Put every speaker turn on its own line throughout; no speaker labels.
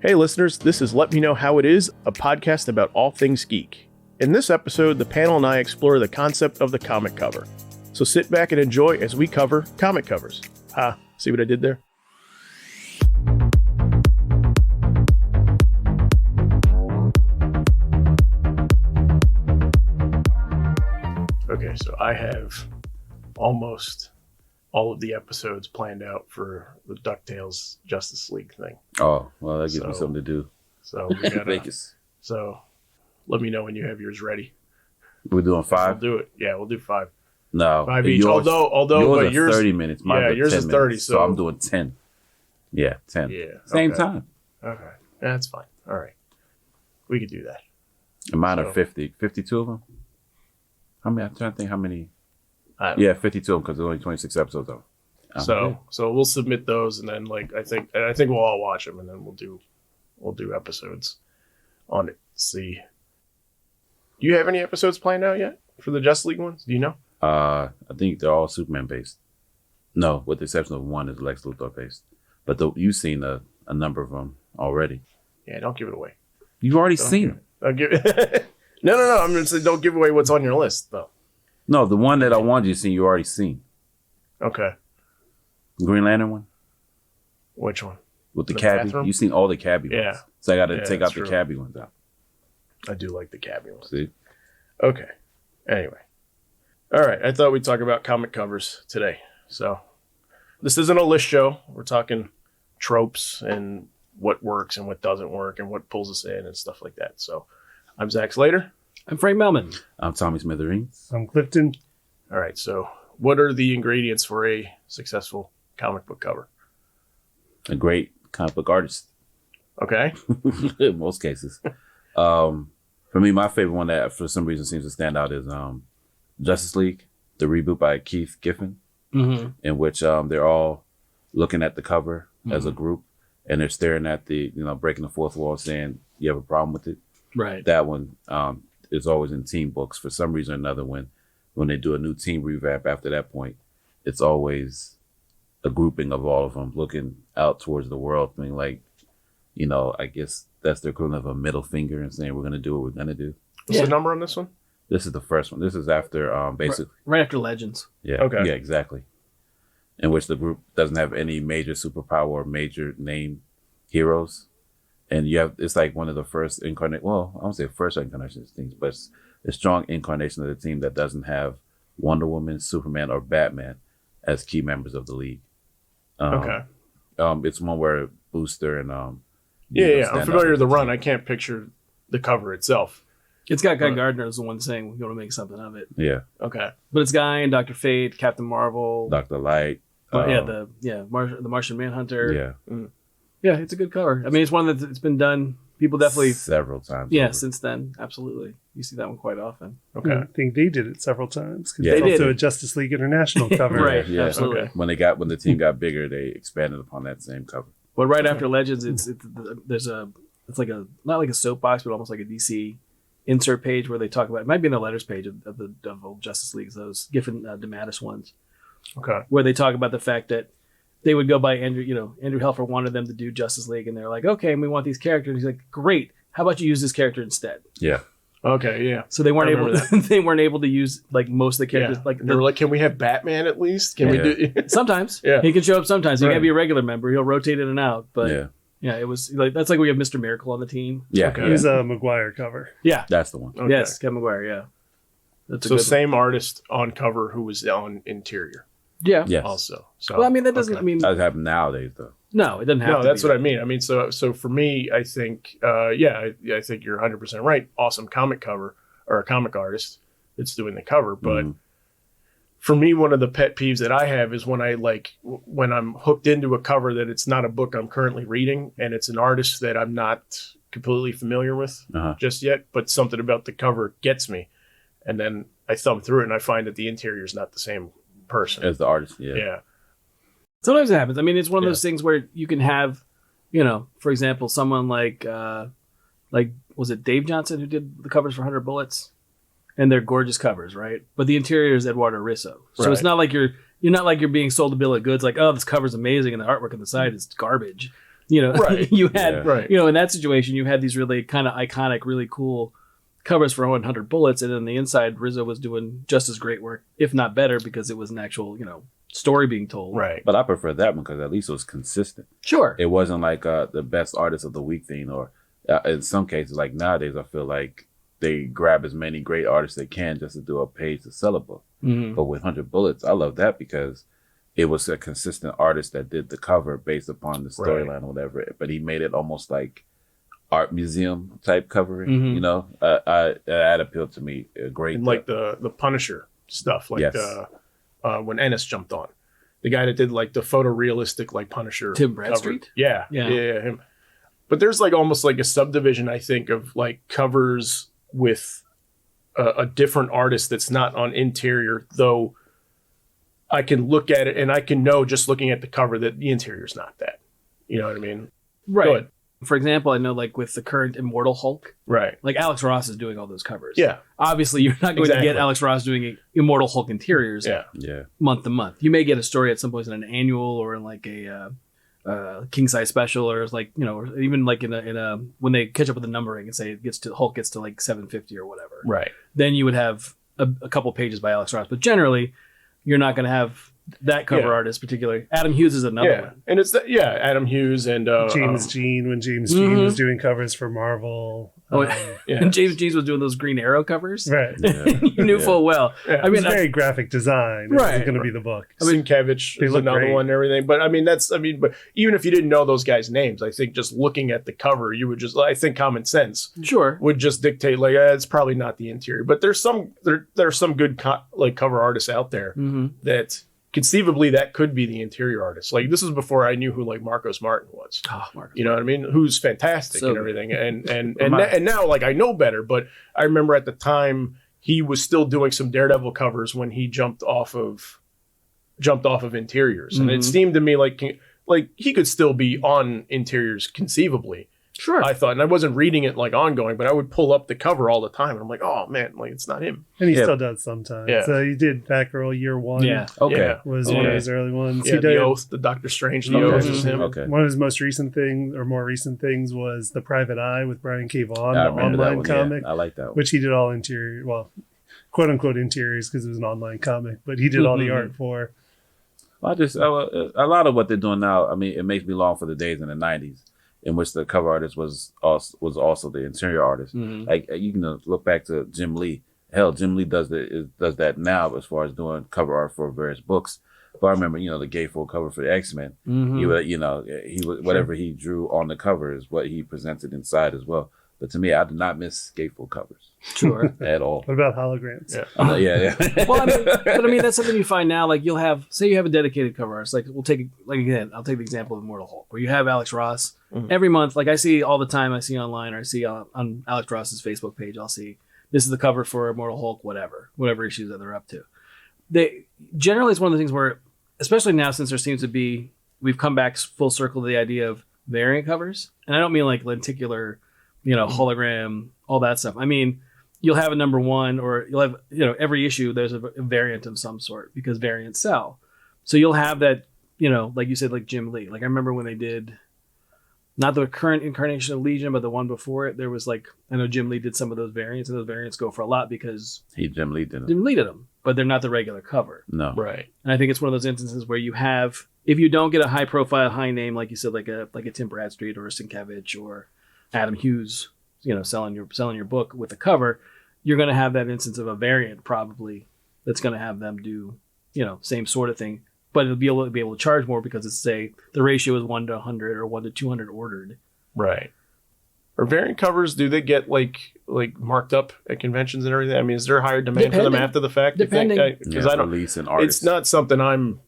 Hey listeners, this is Let Me Know How It Is, a podcast about all things geek. In this episode, the panel and I explore the concept of the comic cover. So sit back and enjoy as we cover comic covers. See what I did there? Okay, so I have almost all of the episodes planned out for the DuckTales Justice League thing.
Oh, well, that gives me something to do.
So we gotta,
Vegas.
So let me know when you have yours ready.
We're doing 5?
We'll do it. Yeah, we'll do 5.
No.
5 each.
Yours,
Although but yours
30 minutes.
Yeah, yours is 30.
Minutes, so I'm doing 10. Yeah, 10.
Yeah.
Same
okay.
time.
Okay. That's fine. All right. We could do that.
And mine are 50. 52 of them? How many? I'm trying to think how many. 52 of them because there's only 26 episodes of them.
So we'll submit those, and then I think we'll all watch them, and then we'll do episodes on it. See, do you have any episodes planned out yet for the Justice League ones? Do you know?
I think they're all Superman based. No, with the exception of one is Lex Luthor based. But you've seen a number of them already.
Yeah, don't give it away.
You've already seen
them. No. I'm gonna say don't give away what's on your list, though.
No, the one that I wanted you to see, you already seen.
Okay.
Green Lantern one?
Which one?
With the cabbie?
bathroom?
You've seen all the cabbie
Yeah.
ones. So I got to take out the
true.
cabbie ones out.
I do like the cabbie ones.
See?
Okay. Anyway. All right. I thought we'd talk about comic covers today. So this isn't a list show. We're talking tropes and what works and what doesn't work and what pulls us in and stuff like that. So I'm Zach Slater.
I'm Frank Melman.
I'm Tommy Smithereens.
I'm Clifton.
All right. So what are the ingredients for a successful comic book cover?
A great comic book artist.
Okay.
In most cases. For me, my favorite one that for some reason seems to stand out is Justice League, the reboot by Keith Giffen, in which they're all looking at the cover as a group and they're staring at the, breaking the fourth wall saying, you have a problem with it?
Right.
That one is always in team books. For some reason or another, when they do a new team revamp after that point, it's always a grouping of all of them looking out towards the world, being like, I guess that's their equivalent of a middle finger and saying, we're going to do what we're going to do.
What's the number on this one?
This is the first one. This is after basically.
Right after Legends.
Yeah.
Okay.
Yeah, exactly. In which the group doesn't have any major superpower or major name heroes. And it's like one of the first I won't say first incarnations of things, but it's a strong incarnation of the team that doesn't have Wonder Woman, Superman, or Batman as key members of the league.
Okay.
It's one where Booster and
I'm familiar with the run. I can't picture the cover itself.
It's got Guy Gardner as the one saying we're going to make something of it.
Yeah.
Okay.
But it's Guy and Dr. Fate, Captain Marvel.
Dr. Light.
The Martian Manhunter.
Yeah.
Yeah, it's a good cover. I mean, it's one that's been done. People definitely
several times.
Yeah, since then, absolutely. You see that one quite often.
Okay.
I think they did it several times because
Yeah.
it's
They
also
did.
a Justice League International cover.
Right.
Yeah.
Absolutely.
Okay.
When the team got bigger, they expanded upon that same cover.
But right after Legends, it's like not like a soapbox, but almost like a DC insert page where they talk about it. Might be in the letters page of old Justice Leagues, those Giffen DeMatteis ones.
Okay.
Where they talk about the fact that they would go by Andrew Helfer wanted them to do Justice League, and they're like, okay, and we want these characters. And he's like, great. How about you use this character instead?
Yeah.
Okay. Yeah.
So they weren't able to use like most of the characters.
Yeah.
Like
they were like, can we have Batman at least? Can we do?
sometimes.
Yeah.
He can show up sometimes. He
Right.
can be a regular member. He'll rotate in and out. But
Yeah.
it was like that's like we have Mr. Miracle on the team.
Yeah.
Okay.
It was a McGuire cover.
Yeah.
That's the one.
Okay.
Yes, Kevin McGuire. Yeah. That's a
So
good
same artist on cover who was on interior
one. Yeah.
Yes.
also. So
Well, I mean that doesn't.
okay.
I mean,
That happens nowadays, though.
no, it doesn't have.
No,
to
that's
be
what
that.
I mean. I mean, so for me, I think, I think you're 100% right. Awesome comic cover or a comic artist that's doing the cover. But for me, one of the pet peeves that I have is when when I'm hooked into a cover that it's not a book I'm currently reading and it's an artist that I'm not completely familiar with just yet, but something about the cover gets me. And then I thumb through it and I find that the interior is not the same person.
As the artist,
Yeah.
Sometimes it happens. I mean, it's one of those things where you can have, for example, someone like was it Dave Johnson who did the covers for 100 Bullets? And they're gorgeous covers, right? But the interior is Eduardo Risso. So it's not like you're not like you're being sold a bill of goods like, oh, this cover's amazing and the artwork on the side is garbage. You know,
Right.
you had,
Yeah.
Right.
you know, in that situation, you had these really kind of iconic, really cool covers for 100 Bullets. And then the inside, Rizzo was doing just as great work, if not better, because it was an actual, you know, story being told.
Right.
But I prefer that one because at least it was consistent.
Sure.
It wasn't like the best artist of the week thing, or in some cases, like nowadays, I feel like they grab as many great artists they can just to do a page to sell a book.
Mhm.
But with 100 Bullets, I love that because it was a consistent artist that did the cover based upon the storyline or whatever. But he made it almost like art museum type covering.
Mhm.
You know, that appealed to me. A great,
And like the Punisher stuff, like
Yes.
when Ennis jumped on, the guy that did like the photorealistic like Punisher.
Tim
cover.
Bradstreet?
Yeah,
Yeah.
yeah, him. But there's like almost like a subdivision, I think, of like covers with a different artist that's not on interior, though. I can look at it and I can know just looking at the cover that the interior's not that. You know what I mean?
Right.
Go ahead.
For example, I know like with the current Immortal Hulk,
Right.
like Alex Ross is doing all those covers.
Yeah.
Obviously, you're not going to
Exactly.
get Alex Ross doing Immortal Hulk interiors
Yeah.
yeah.
month to month. You may get a story at some point in an annual or in like a king size special, or it's like, you know, or even like in a when they catch up with the numbering and say it gets to Hulk gets to like 750 or whatever.
Right.
Then you would have a couple pages by Alex Ross, but generally you're not going to have that cover
Yeah.
artist particularly. Adam Hughes is another
Yeah.
one.
And it's Adam Hughes and
James Jean, when James Jean was doing covers for Marvel.
Oh,
yeah.
And James Jeans was doing those Green Arrow covers.
Right.
Yeah.
You knew
Yeah.
full well.
Yeah.
I
It was
mean,
very graphic design. It
Right.
wasn't going to be the book.
Sienkiewicz
They
is
look
another
great.
one and everything. But but even if you didn't know those guys' names, I think just looking at the cover, you would just, I think common sense
sure.
would just dictate like, it's probably not the interior. But there's there are some good like cover artists out there
Hmm.
that conceivably that could be the interior artist. Like this is before I knew who like Marcos Martin was.
Oh, Marcus.
You know what I mean? Who's fantastic
So
and
good.
everything. And now like I know better, but I remember at the time he was still doing some Daredevil covers when he jumped off of interiors. And it
Mhm.
seemed to me like he could still be on interiors conceivably.
Sure.
I thought, and I wasn't reading it like ongoing, but I would pull up the cover all the time and I'm like, oh man, like it's not him.
And he
Yeah.
still does sometimes.
Yeah.
So he did Batgirl Year One.
Yeah.
Okay.
Yeah.
Was
Yeah.
one of his early ones.
Yeah,
He did
the Oath, the Doctor Strange, the
Okay.
Oath is him.
Okay.
one of his most recent things, or more recent things, was The Private Eye with Brian K. Vaughan,
I
the
remember that
online
one.
comic,
Yeah, I like that one.
which he did all interior, well, quote unquote interiors because it was an online comic, but he did all the
Mhm.
art for.
Well, a lot of what they're doing now. I mean, it makes me long for the days in the '90s in which the cover artist was also the interior artist.
Mhm.
Like you can look back to Jim Lee. Hell, Jim Lee does that now as far as doing cover art for various books. But I remember, the gatefold cover for the X-Men.
Mhm.
He would, he would, whatever he drew on the cover is what he presented inside as well. But to me, I did not miss gatefold covers
Sure.
at all.
What about holograms?
Yeah.
Yeah.
Well, I mean, that's something you find now. Like you'll have, say, you have a dedicated cover artist. Like I'll take the example of Immortal Hulk, where you have Alex Ross
Mhm.
every month. Like I see all the time. I see online, or I see on Alex Ross's Facebook page. I'll see this is the cover for Immortal Hulk, whatever issues that they're up to. They generally it's one of the things where, especially now, since there seems to be, we've come back full circle to the idea of variant covers, and I don't mean like lenticular, hologram, all that stuff. I mean, you'll have a number one, or you'll have, every issue there's a variant of some sort because variants sell. So you'll have that, like you said, like Jim Lee. Like I remember when they did, not the current incarnation of Legion, but the one before it, there was like, I know Jim Lee did some of those variants, and those variants go for a lot because
Jim Lee did it.
Jim Lee did them, but they're not the regular cover.
No.
Right.
And I think it's one of those instances where you have, if you don't get a high profile, high name, like you said, like a Tim Bradstreet or a Sienkiewicz or Adam Hughes, selling your book with a cover, you're going to have that instance of a variant probably that's going to have them do, same sort of thing, but it'll be able to charge more because it's say the ratio is 1 to 100 or 1 to 200 ordered.
Right. Or variant covers, do they get like marked up at conventions and everything? I mean, is there a higher demand for them
Depending.
after the fact?
Depending.
Because I don't.
Release and artists.
It's not something I'm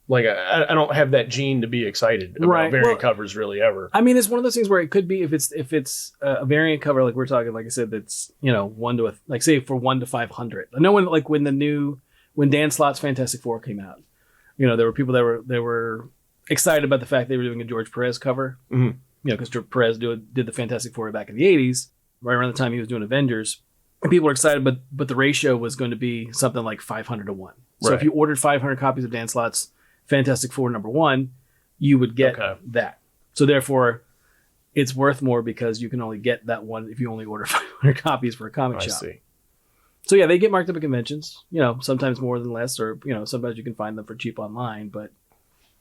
like I don't have that gene to be excited about
Right.
variant
Well,
covers really ever.
I mean, it's one of those things where it could be if it's a variant cover, like we're talking, like I said, that's 1 to like say for 1 to 500. I know when Dan Slott's Fantastic Four came out, there were people that were excited about the fact they were doing a George Perez cover,
Mhm.
because George Perez did the Fantastic Four back in the 80s, right around the time he was doing Avengers, and people were excited, but the ratio was going to be something like 500 to 1. So if
Right.
you ordered 500 copies of Dan Slott's Fantastic Four #1, you would get
Okay.
that. So therefore, it's worth more because you can only get that one if you only order 500 copies for a comic
I
shop.
see.
So yeah, they get marked up at conventions. Sometimes more than less, or sometimes you can find them for cheap online. But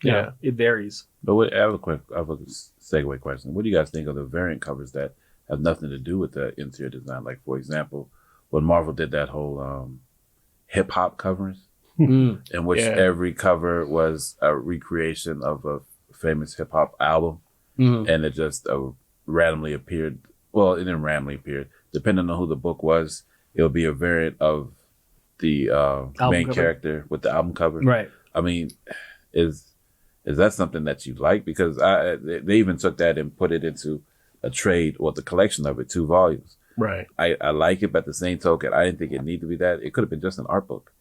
yeah, it varies.
But I have a segue question. What do you guys think of the variant covers that have nothing to do with the interior design? Like, for example, when Marvel did that whole hip hop covers, in which every cover was a recreation of a famous hip hop album, and it just randomly appeared. Well, it didn't randomly appear. Depending on who the book was, it would be a variant of the main character with the album cover.
Right.
I mean, is that something that you like? Because they even took that and put it into a trade or the collection of it, 2 volumes.
Right.
I like it, but at the same token, I didn't think it needed to be that. It could have been just an art book,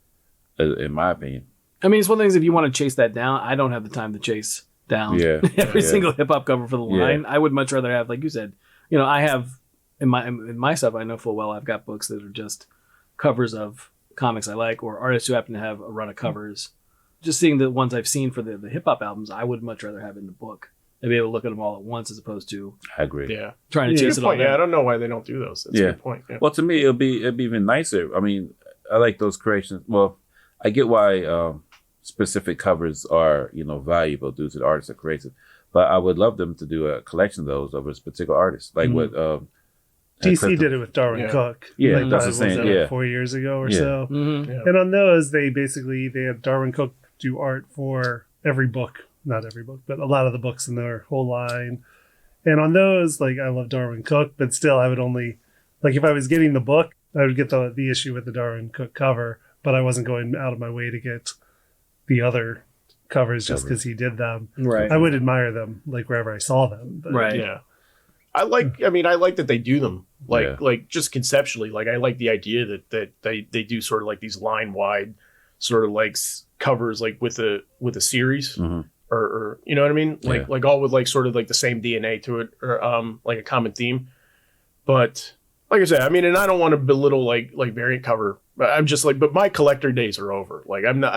in my opinion.
I mean, it's one of the things, if you want to chase that down, I don't have the time to chase down every single hip hop cover for the line. I would much rather have, like you said, I have in my stuff, I know full well I've got books that are just covers of comics I like, or artists who happen to have a run of covers. Just seeing the ones I've seen for the hip hop albums, I would much rather have in the book and be able to look at them all at once as opposed to
I agree.
Yeah.
trying to chase it all down.
Yeah, I don't know why they don't do those. That's a good point. Yeah.
Well, to me, it'd be even nicer. I mean, I like those creations. Well, I get why specific covers are valuable due to the artist that creates it, but I would love them to do a collection of those of a particular artist, like what
DC did it with Darwin Cook.
Yeah,
like
that's the same.
4 years ago or so.
Mm-hmm.
Yeah.
And on those, they had Darwin Cook do art for every book. Not every book, but a lot of the books in their whole line. And on those, like, I love Darwin Cook, but still I would only, like, if I was getting the book, I would get the issue with the Darwin Cook cover, but I wasn't going out of my way to get the other covers just because he did them.
Right.
I would admire them, like, wherever I saw them. But,
Right.
Yeah. I like that they do them like just conceptually. Like, I like the idea that they do sort of like these line wide sort of like covers, like with a series. Or you know what I mean? Like all with like sort of like the same DNA to it, or like a common theme. But like I said, I mean, and I don't want to belittle like variant cover. I'm just like, but my collector days are over. Like I'm not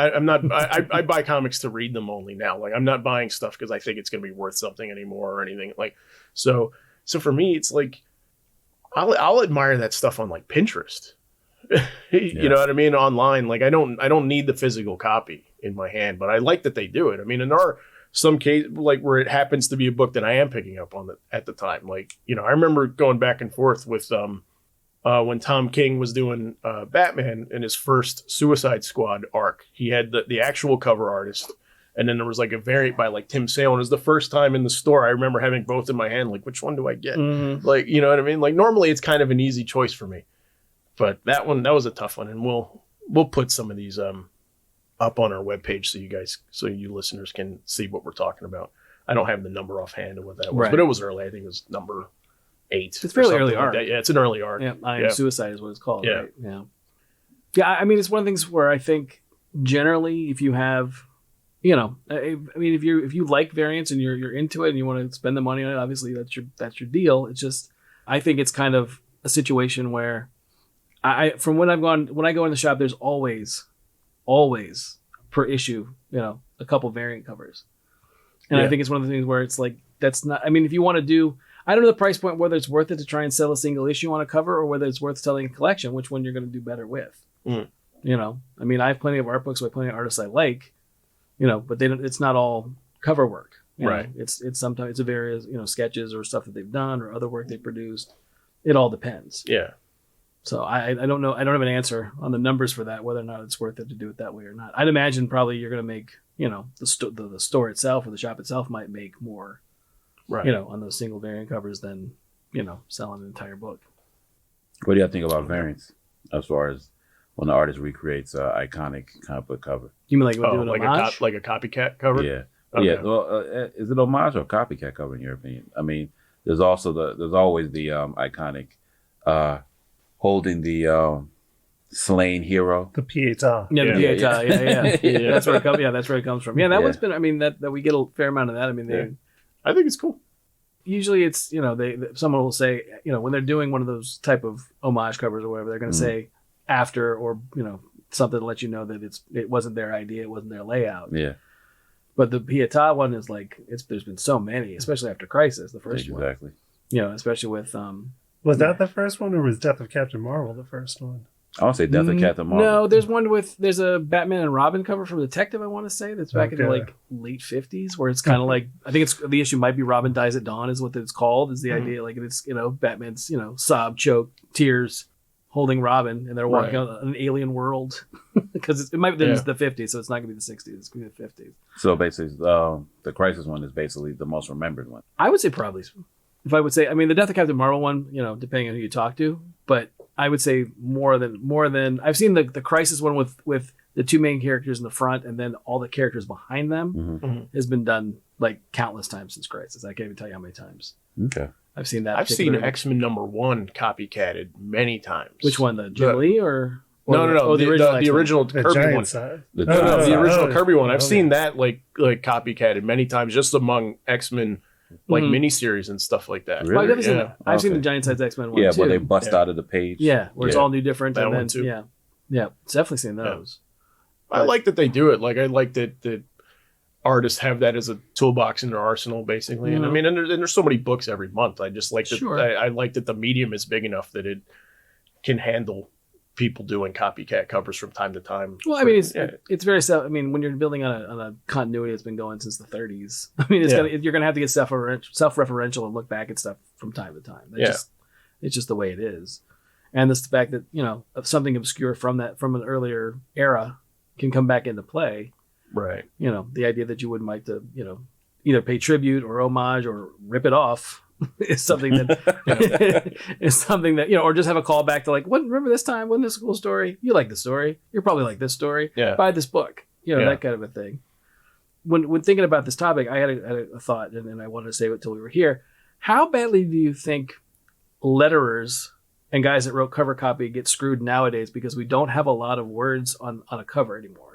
I buy comics to read them only now. Like I'm not buying stuff because I think it's gonna be worth something anymore or anything. Like so for me, it's like I'll admire that stuff on like Pinterest. You know what I mean? Online. Like I don't need the physical copy in my hand, but I like that they do it. I mean, in our some case, like where it happens to be a book that I am picking up on at the time. Like, I remember going back and forth with when Tom King was doing Batman in his first Suicide Squad arc. He had the actual cover artist, and then there was like a variant by like Tim Sale. And it was the first time in the store I remember having both in my hand. Like, which one do I get?
Mm-hmm.
Like, you know what I mean? Like normally it's kind of an easy choice for me, but that was a tough one, and we'll put some of these up on our webpage so you listeners can see what we're talking about. I don't have the number offhand of what that was, but it was early. I think it was number 8.
It's fairly early art.
Yeah, it's an early art.
Yeah, I Am Suicide is what it's called.
Yeah.
Right? Yeah. Yeah, I mean, it's one of the things where I think generally, if you have, I mean, if you like variants and you're into it and you want to spend the money on it, obviously that's your deal. It's just, I think it's kind of a situation where from when I go in the shop, there's always per issue, a couple variant covers. And I think it's one of the things where it's like, that's not, I mean, if you want to do, I don't know the price point, whether it's worth it to try and sell a single issue on a cover or whether it's worth selling a collection, which one you're going to do better with. I mean, I have plenty of art books by plenty of artists I like, but it's not all cover work.
Right.
It's sometimes it's a various, sketches or stuff that they've done or other work they produced. It all depends.
Yeah.
So I don't know. I don't have an answer on the numbers for that, whether or not it's worth it to do it that way or not. I'd imagine probably you're going to make, the store itself or the shop itself might make more,
right.
On those single variant covers than, selling an entire book.
What do you think about variants as far as when the artist recreates an iconic comic book cover?
You mean like do an
like
homage?
like a copycat cover?
Yeah.
Okay.
Yeah. Well, is it homage or copycat cover in your opinion? I mean, there's always the iconic holding the slain hero.
The Pietà.
Yeah, the Pietà. Yeah. That's where it comes. Yeah, that's where it comes from. Yeah, that one's been. I mean, that we get a fair amount of that. I mean,
I think it's cool.
Usually, it's someone will say when they're doing one of those type of homage covers or whatever, they're going to say after or something to let you know that it wasn't their idea, it wasn't their layout.
Yeah.
But the Pietà one is like there's been so many, especially after Crisis, the first one.
Exactly.
Especially with
Was that the first one, or was Death of Captain Marvel the first one?
I want to say Death of Captain Marvel.
No, there's a Batman and Robin cover from Detective, I want to say, that's back in the like late 50s, where it's kind of like, I think it's the issue might be Robin Dies at Dawn is what it's called, is the idea, like it's, Batman's, sob, choke, tears, holding Robin, and they're walking out an alien world, because it might be the 50s, so it's not going to be the 60s, it's going to be the 50s.
So basically, the Crisis one is basically the most remembered one.
I would say probably, if I would say, I mean, the Death of Captain Marvel one, depending on who you talk to, but I would say more than I've seen the Crisis one with the two main characters in the front and then all the characters behind them has been done like countless times since Crisis. I can't even tell you how many times.
Okay.
I've seen that.
I've seen X-Men #1 copycatted many times.
Which one? The Jim Lee or
no.
Oh, the
original
The
Kirby
giant
one.
size.
The
The original Kirby one. I've
okay.
seen that like copycatted many times, just among X-Men miniseries and stuff like that.
Really?
Well, I've never seen
Yeah.
that. I've seen the
Okay.
Giant Size X-Men one
Yeah,
too.
where they bust
Yeah.
out of the page.
Yeah, where it's all new, different,
That
and
one
then
too.
yeah, it's definitely seen those.
I like that they do it. Like I like that artists have that as a toolbox in their arsenal, basically. And I mean, and there's so many books every month. I just like that.
Sure.
I like that the medium is big enough that it can handle people doing copycat covers from time to time.
Well, I mean,
Yeah.
it's very self. I mean, when you're building on a continuity that's been going since the 30s, I mean, you're gonna have to get self-referential and look back at stuff from time to time. It's just the way it is, and this fact that something obscure from an earlier era can come back into play.
Right.
The idea that you wouldn't like to either pay tribute or homage or rip it off is something that is something that or just have a callback to like, what, remember this time, wasn't this a cool story? You like the story, you're probably like this story.
Yeah.
Buy this book, that kind of a thing. When thinking about this topic, I had a thought, and I wanted to save it till we were here. How badly do you think letterers and guys that wrote cover copy get screwed nowadays because we don't have a lot of words on a cover anymore?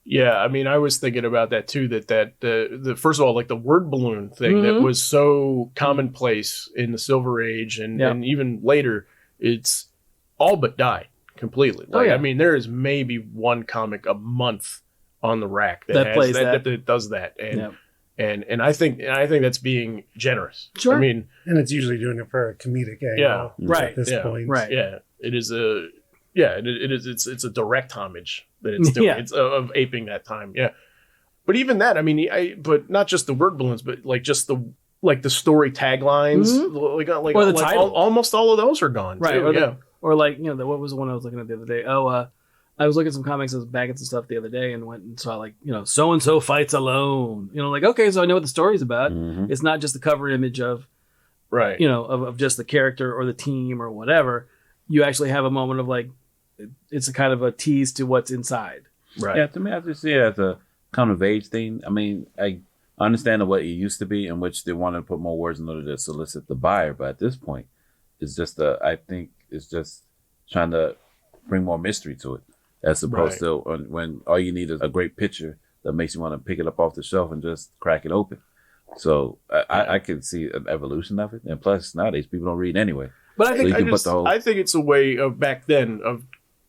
Yeah, I mean, I was thinking about that too. That the first of all, like the word balloon thing that was so commonplace in the Silver Age and even later, it's all but died completely. Like, I mean, there is maybe one comic a month on the rack that
plays
that does that, and I think that's being generous.
Sure.
I mean,
And it's usually doing it for a comedic angle.
Yeah.
Right.
At this
Yeah.
point.
Right.
yeah, it is a. Yeah, it is. It's a direct homage that it's doing.
Yeah.
It's of aping that time. Yeah, but even that, I mean, but not just the word balloons, but like just the story taglines, like
Or the
like
title.
almost all of those are gone.
Right.
Too.
Or like, what was the one I was looking at the other day? I was looking at some comics, I was bagging some stuff the other day and went and saw like, so and so fights alone. Like, okay, so I know what the story's about.
Mhm.
It's not just the cover image of,
Right.
of just the character or the team or whatever. You actually have a moment of like, it's a kind of a tease to what's inside.
Right.
Yeah, to me, I just see it as a coming of age thing. I mean, I understand what it used to be, in which they want to put more words in order to solicit the buyer. But at this point, it's just I think it's just trying to bring more mystery to it, as opposed to when all you need is a great picture that makes you want to pick it up off the shelf and just crack it open. So I can see an evolution of it, and plus nowadays people don't read anyway.
But I
So
think
you can put the whole.
I think it's a way of back then of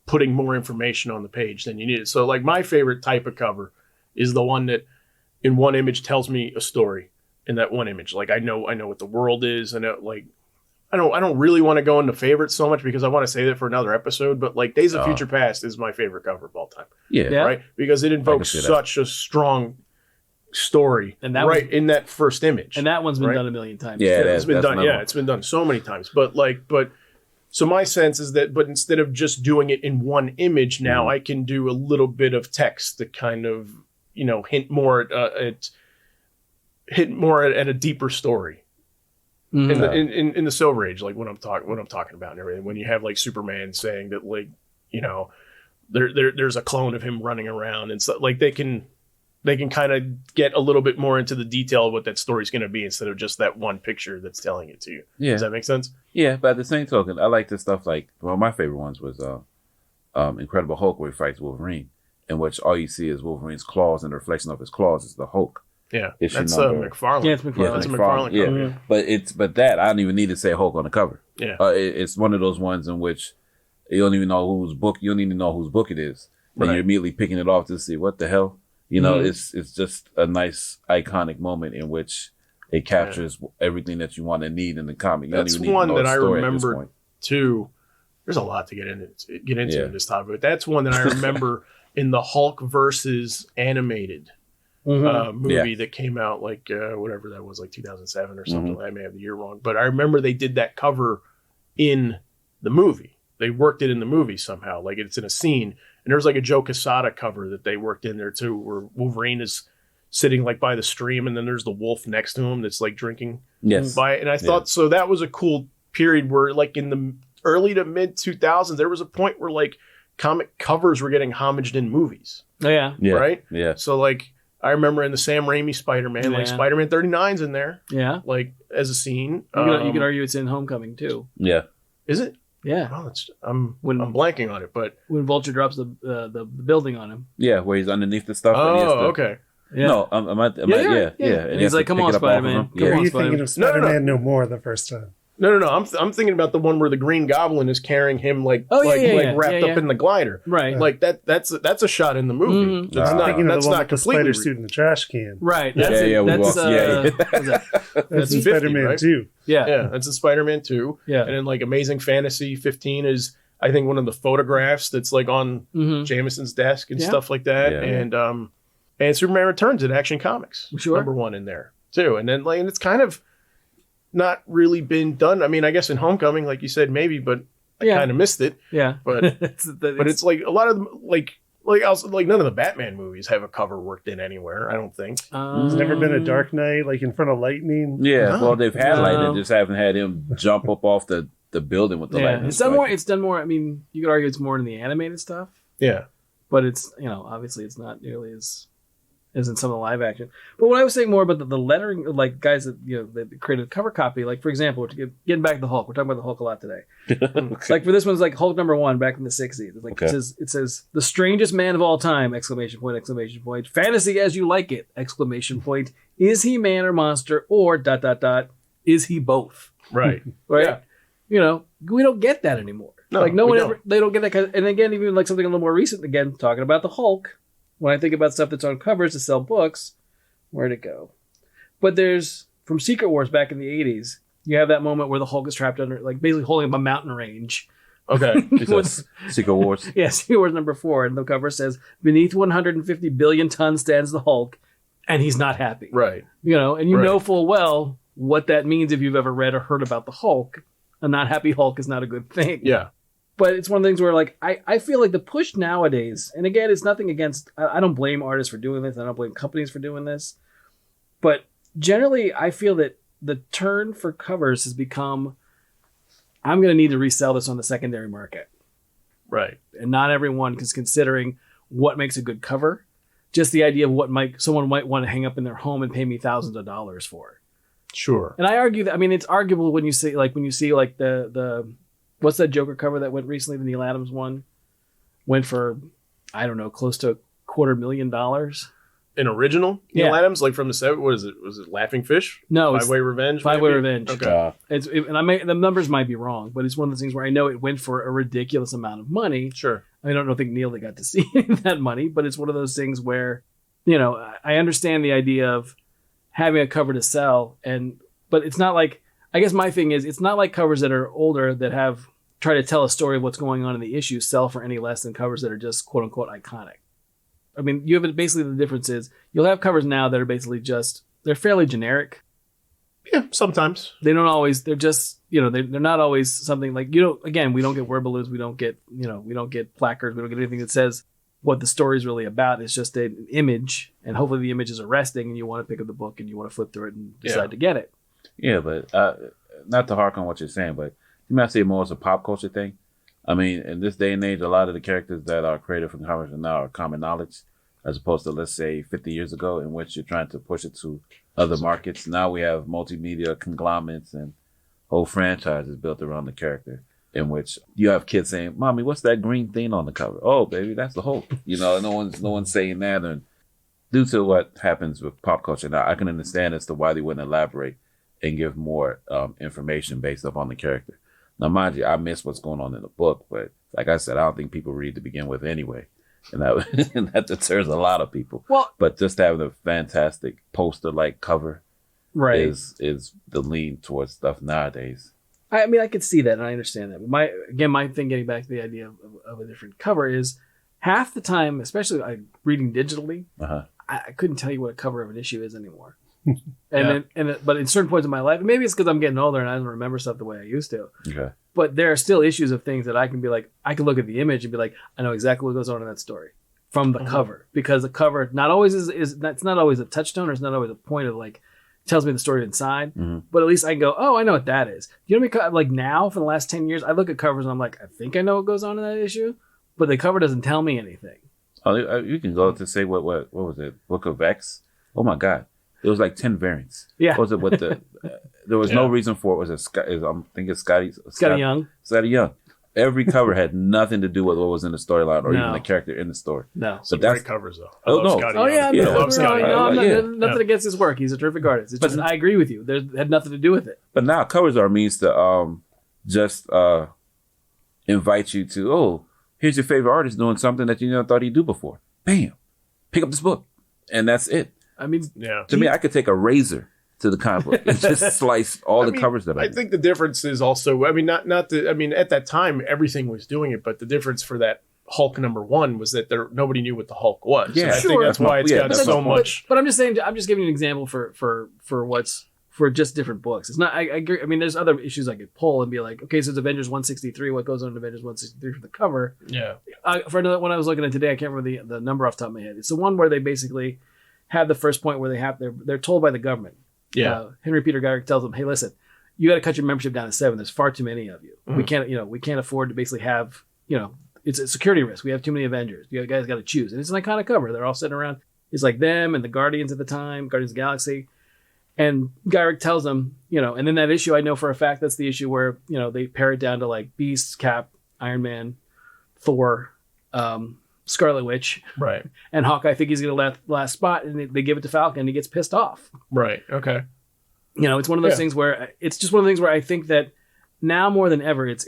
putting more information on the page than you needed. So like my favorite type of cover is the one that in one image tells me a story in that one image. Like I know what the world is, and I don't really want to go into favorites so much because I want to save it for another episode, but like Days of Future Past is my favorite cover of all time.
Yeah.
Right? Because it invokes
see that.
such a strong story
And that
in that first image.
and that one's been
Right.
done a million times.
Yeah,
too.
It's been
that's
done.
another
Yeah,
one.
it's been done so many times. But so my sense is that, but instead of just doing it in one image, now I can do a little bit of text to kind of hint more at a deeper story in the Silver Age, like what I'm talking about and everything. When you have like Superman saying that like there's a clone of him running around and stuff, like they can kind of get a little bit more into the detail of what that story's going to be instead of just that one picture that's telling it to you.
Yeah.
Does that make sense?
Yeah, but at the same token, I like this stuff like, well, my favorite ones was Incredible Hulk, where he fights Wolverine, in which all you see is Wolverine's claws, and the reflection of his claws is the Hulk.
Yeah.
Issue
That's
number-
McFarlane.
Yeah, it's McFarlane.
Yeah,
That's a
McFarlane,
McFarlane
yeah.
cover, yeah.
But that, I don't even need to say Hulk on the cover.
Yeah.
It's one of those ones in which you don't even know whose book, you don't even know whose book it is. And
Right.
you're immediately picking it off to see what the hell, You know, it's just a nice iconic moment in which it captures everything that you want to need in the comic. You
That's
don't even need
one
to know
that I
the story at this
remember
point.
too. There's a lot to get into in this topic, but that's one that I remember in the Hulk versus animated movie that came out like whatever that was, like 2007 or something. I may have the year wrong, but I remember they did that cover in the movie. They worked it in the movie somehow, like it's in a scene. And there was like a Joe Quesada cover that they worked in there too, where Wolverine is sitting like by the stream, and then there's the wolf next to him that's like drinking by it. And I thought so that was a cool period where, like in the early to mid 2000s, there was a point where like comic covers were getting homaged in movies.
Oh, yeah.
Right?
Yeah.
So like I remember in the Sam Raimi Spider-Man, like Spider-Man 39's in there.
Yeah.
Like as a scene.
You could argue it's in Homecoming too.
Yeah.
Is it?
Yeah.
Oh, I'm blanking on it, but
when Vulture drops the building on him.
Yeah, where he's underneath the stuff.
Oh, okay.
Yeah.
No, yeah.
And he's like, "Come on, Spider-Man."
Are you thinking of Spider-Man No More the first time?
No. I'm thinking about the one where the Green Goblin is carrying him wrapped up in the glider.
Right.
Like that's a shot in the movie.
That's not thinking of the one with the
completely
spider suit in the trash can.
Right.
That's
That's in
50,
Spider-Man
right?
2.
Yeah, that's in Spider-Man 2.
Yeah.
And then like Amazing Fantasy 15 is I think one of the photographs that's like on Jameson's desk and stuff like that.
Yeah.
And Superman Returns at Action Comics.
Sure.
#1 in there too. And then like and it's kind of not really been done. I mean, I guess in Homecoming, like you said, maybe, but I kind of missed it.
Yeah.
But it's like a lot of them, like none of the Batman movies have a cover worked in anywhere. I don't think.
There's never been a Dark Knight like in front of lightning.
Yeah. Well, they've had lightning, just haven't had him jump up off the building with the lightning.
It's done more. I mean, you could argue it's more in the animated stuff.
Yeah.
But it's obviously it's not nearly as in some of the live action. But when I was saying more about the lettering, like guys that that created a cover copy, like for example, getting back to the Hulk, we're talking about the Hulk a lot today. Like for this one's like Hulk #1 back in the 60s. It's like it says the strangest man of all time! ! Fantasy as you like it! ! Is he man or monster or ... Is he both?
Right.
Right. Yeah. We don't get that anymore.
No,
like no one ever. They don't get that kind of, and again, even like something a little more recent. Again, talking about the Hulk. When I think about stuff that's on covers to sell books, where'd it go? But there's, from Secret Wars back in the 80s, you have that moment where the Hulk is trapped under, like basically holding up a mountain range.
Okay.
Secret Wars.
Yeah, Secret Wars #4. And the cover says, beneath 150 billion tons stands the Hulk, and he's not happy.
Right.
And you know full well what that means if you've ever read or heard about the Hulk. A not happy Hulk is not a good thing.
Yeah.
But it's one of the things where, like, I feel like the push nowadays, and again, it's nothing against, I don't blame artists for doing this. I don't blame companies for doing this. But generally, I feel that the turn for covers has become, I'm going to need to resell this on the secondary market.
Right.
And not everyone is considering what makes a good cover. Just the idea of what someone might want to hang up in their home and pay me thousands of dollars for.
Sure.
And I argue that, I mean, it's arguable when you see the what's that Joker cover that went recently, the Neil Adams one? Went for, I don't know, close to $250,000.
An original Neil Adams, like from the 70s? What is it? Was it Laughing Fish?
No.
Five-Way Revenge?
Five-Way Revenge.
Okay.
The numbers might be wrong, but it's one of those things where I know it went for a ridiculous amount of money.
Sure.
I don't think Neil got to see that money, but it's one of those things where, I understand the idea of having a cover to sell, but it's not like, I guess my thing is, it's not like covers that are older that try to tell a story of what's going on in the issue sell for any less than covers that are just quote unquote iconic. I mean, you have it, basically the difference is you'll have covers now that are basically they're fairly generic.
Yeah, sometimes.
They don't always, they're just, they're not always something like, again, we don't get word balloons, we don't get placards, we don't get anything that says what the story is really about. It's just an image, and hopefully the image is arresting and you want to pick up the book and you want to flip through it and decide to get it.
Yeah, but not to hark on what you're saying, but you might say more as a pop culture thing. I mean, in this day and age, a lot of the characters that are created from comics now are common knowledge, as opposed to, let's say, 50 years ago, in which you're trying to push it to other markets. Now we have multimedia conglomerates and whole franchises built around the character, in which you have kids saying, "Mommy, what's that green thing on the cover?" "Oh, baby, that's the Hulk." No one's saying that. And due to what happens with pop culture now, I can understand as to why they wouldn't elaborate and give more information based upon the character. Now, mind you, I miss what's going on in the book, but like I said, I don't think people read to begin with anyway. and that and that deters a lot of people.
Well,
But just having a fantastic poster-like cover
right.
is the lean towards stuff nowadays.
I mean, I could see that and I understand that. But my thing, getting back to the idea of a different cover, is half the time, especially reading digitally,
Uh-huh.
I couldn't tell you what a cover of an issue is anymore. But in certain points of my life, maybe it's because I'm getting older and I don't remember stuff the way I used to.
Okay.
But there are still issues of things that I can be like, I can look at the image and be like, I know exactly what goes on in that story from the cover, because the cover not always is that's not always a touchstone, or it's not always a point of like tells me the story inside. But at least I can go, oh, I know what that is. You know what I mean? Like now, for the last 10 years, I look at covers and I'm like, I think I know what goes on in that issue, but the cover doesn't tell me anything.
Oh, you can go to say what was it? Book of X? Oh my God. It was like 10 variants.
Yeah.
What was it with the? There was no reason for it. Was it Scott? I'm thinking Scotty
Young.
Scotty Young. Every cover had nothing to do with what was in the storyline or
No.
even the character in the story.
No.
Some
that's-
great covers though.
Oh,
I love
no.
Scotty
Oh
Young.
yeah,
Yeah.
I love Scotty
no,
Young.
nothing against his work. He's a terrific artist. It's
But-
just, I agree with you. There had nothing to do with it.
But now covers are a means to just invite you to, oh, here's your favorite artist doing something that you never thought he'd do before. Bam, pick up this book, and that's it.
I mean,
Yeah.
To me, I could take a razor to the comic book and just slice all the covers that I
think the difference is also, I mean, not the, I mean, at that time, everything was doing it, but the difference for that Hulk #1 was that nobody knew what the Hulk was.
Yeah,
And I think
sure.
that's why it's got
that's
so
my point.
much.
But I'm just saying, I'm just giving you an example for what's for just different books. It's not. I agree. I mean, there's other issues I could pull and be like, okay, so it's Avengers 163. What goes on in Avengers 163 for the cover?
Yeah.
For another one I was looking at today, I can't remember the number off the top of my head. It's the one where they basically have the first point where they're told by the government.
Yeah.
Henry Peter Garrick tells them, hey, listen, you got to cut your membership down to 7. There's far too many of you. We can't afford to basically have, it's a security risk. We have too many Avengers. You guys got to choose. And it's an iconic cover. They're all sitting around. It's like them and the Guardians at the time, Guardians of the Galaxy. And Garrick tells them, and in that issue, I know for a fact that's the issue where, they pare it down to like Beast, Cap, Iron Man, Thor, Scarlet Witch,
Right.
and Hawkeye. I think he's going to last spot, and they give it to Falcon, and he gets pissed off.
Right. Okay.
It's one of those things where it's just one of the things where I think that now more than ever, it's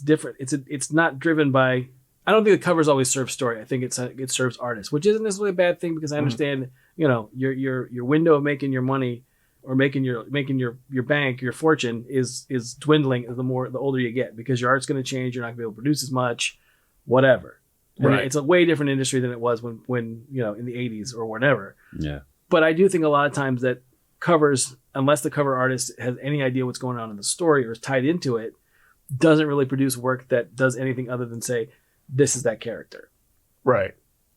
different. It's not driven by. I don't think the covers always serve story. I think it serves artists, which isn't necessarily a bad thing because I understand your window of making your money or making your bank, your fortune is dwindling the older you get because your art's going to change. You're not going to be able to produce as much, whatever.
Right.
It's a way different industry than it was when in the 80s or whatever.
Yeah.
But I do think a lot of times that covers, unless the cover artist has any idea what's going on in the story or is tied into it, doesn't really produce work that does anything other than say, this is that character.
Right.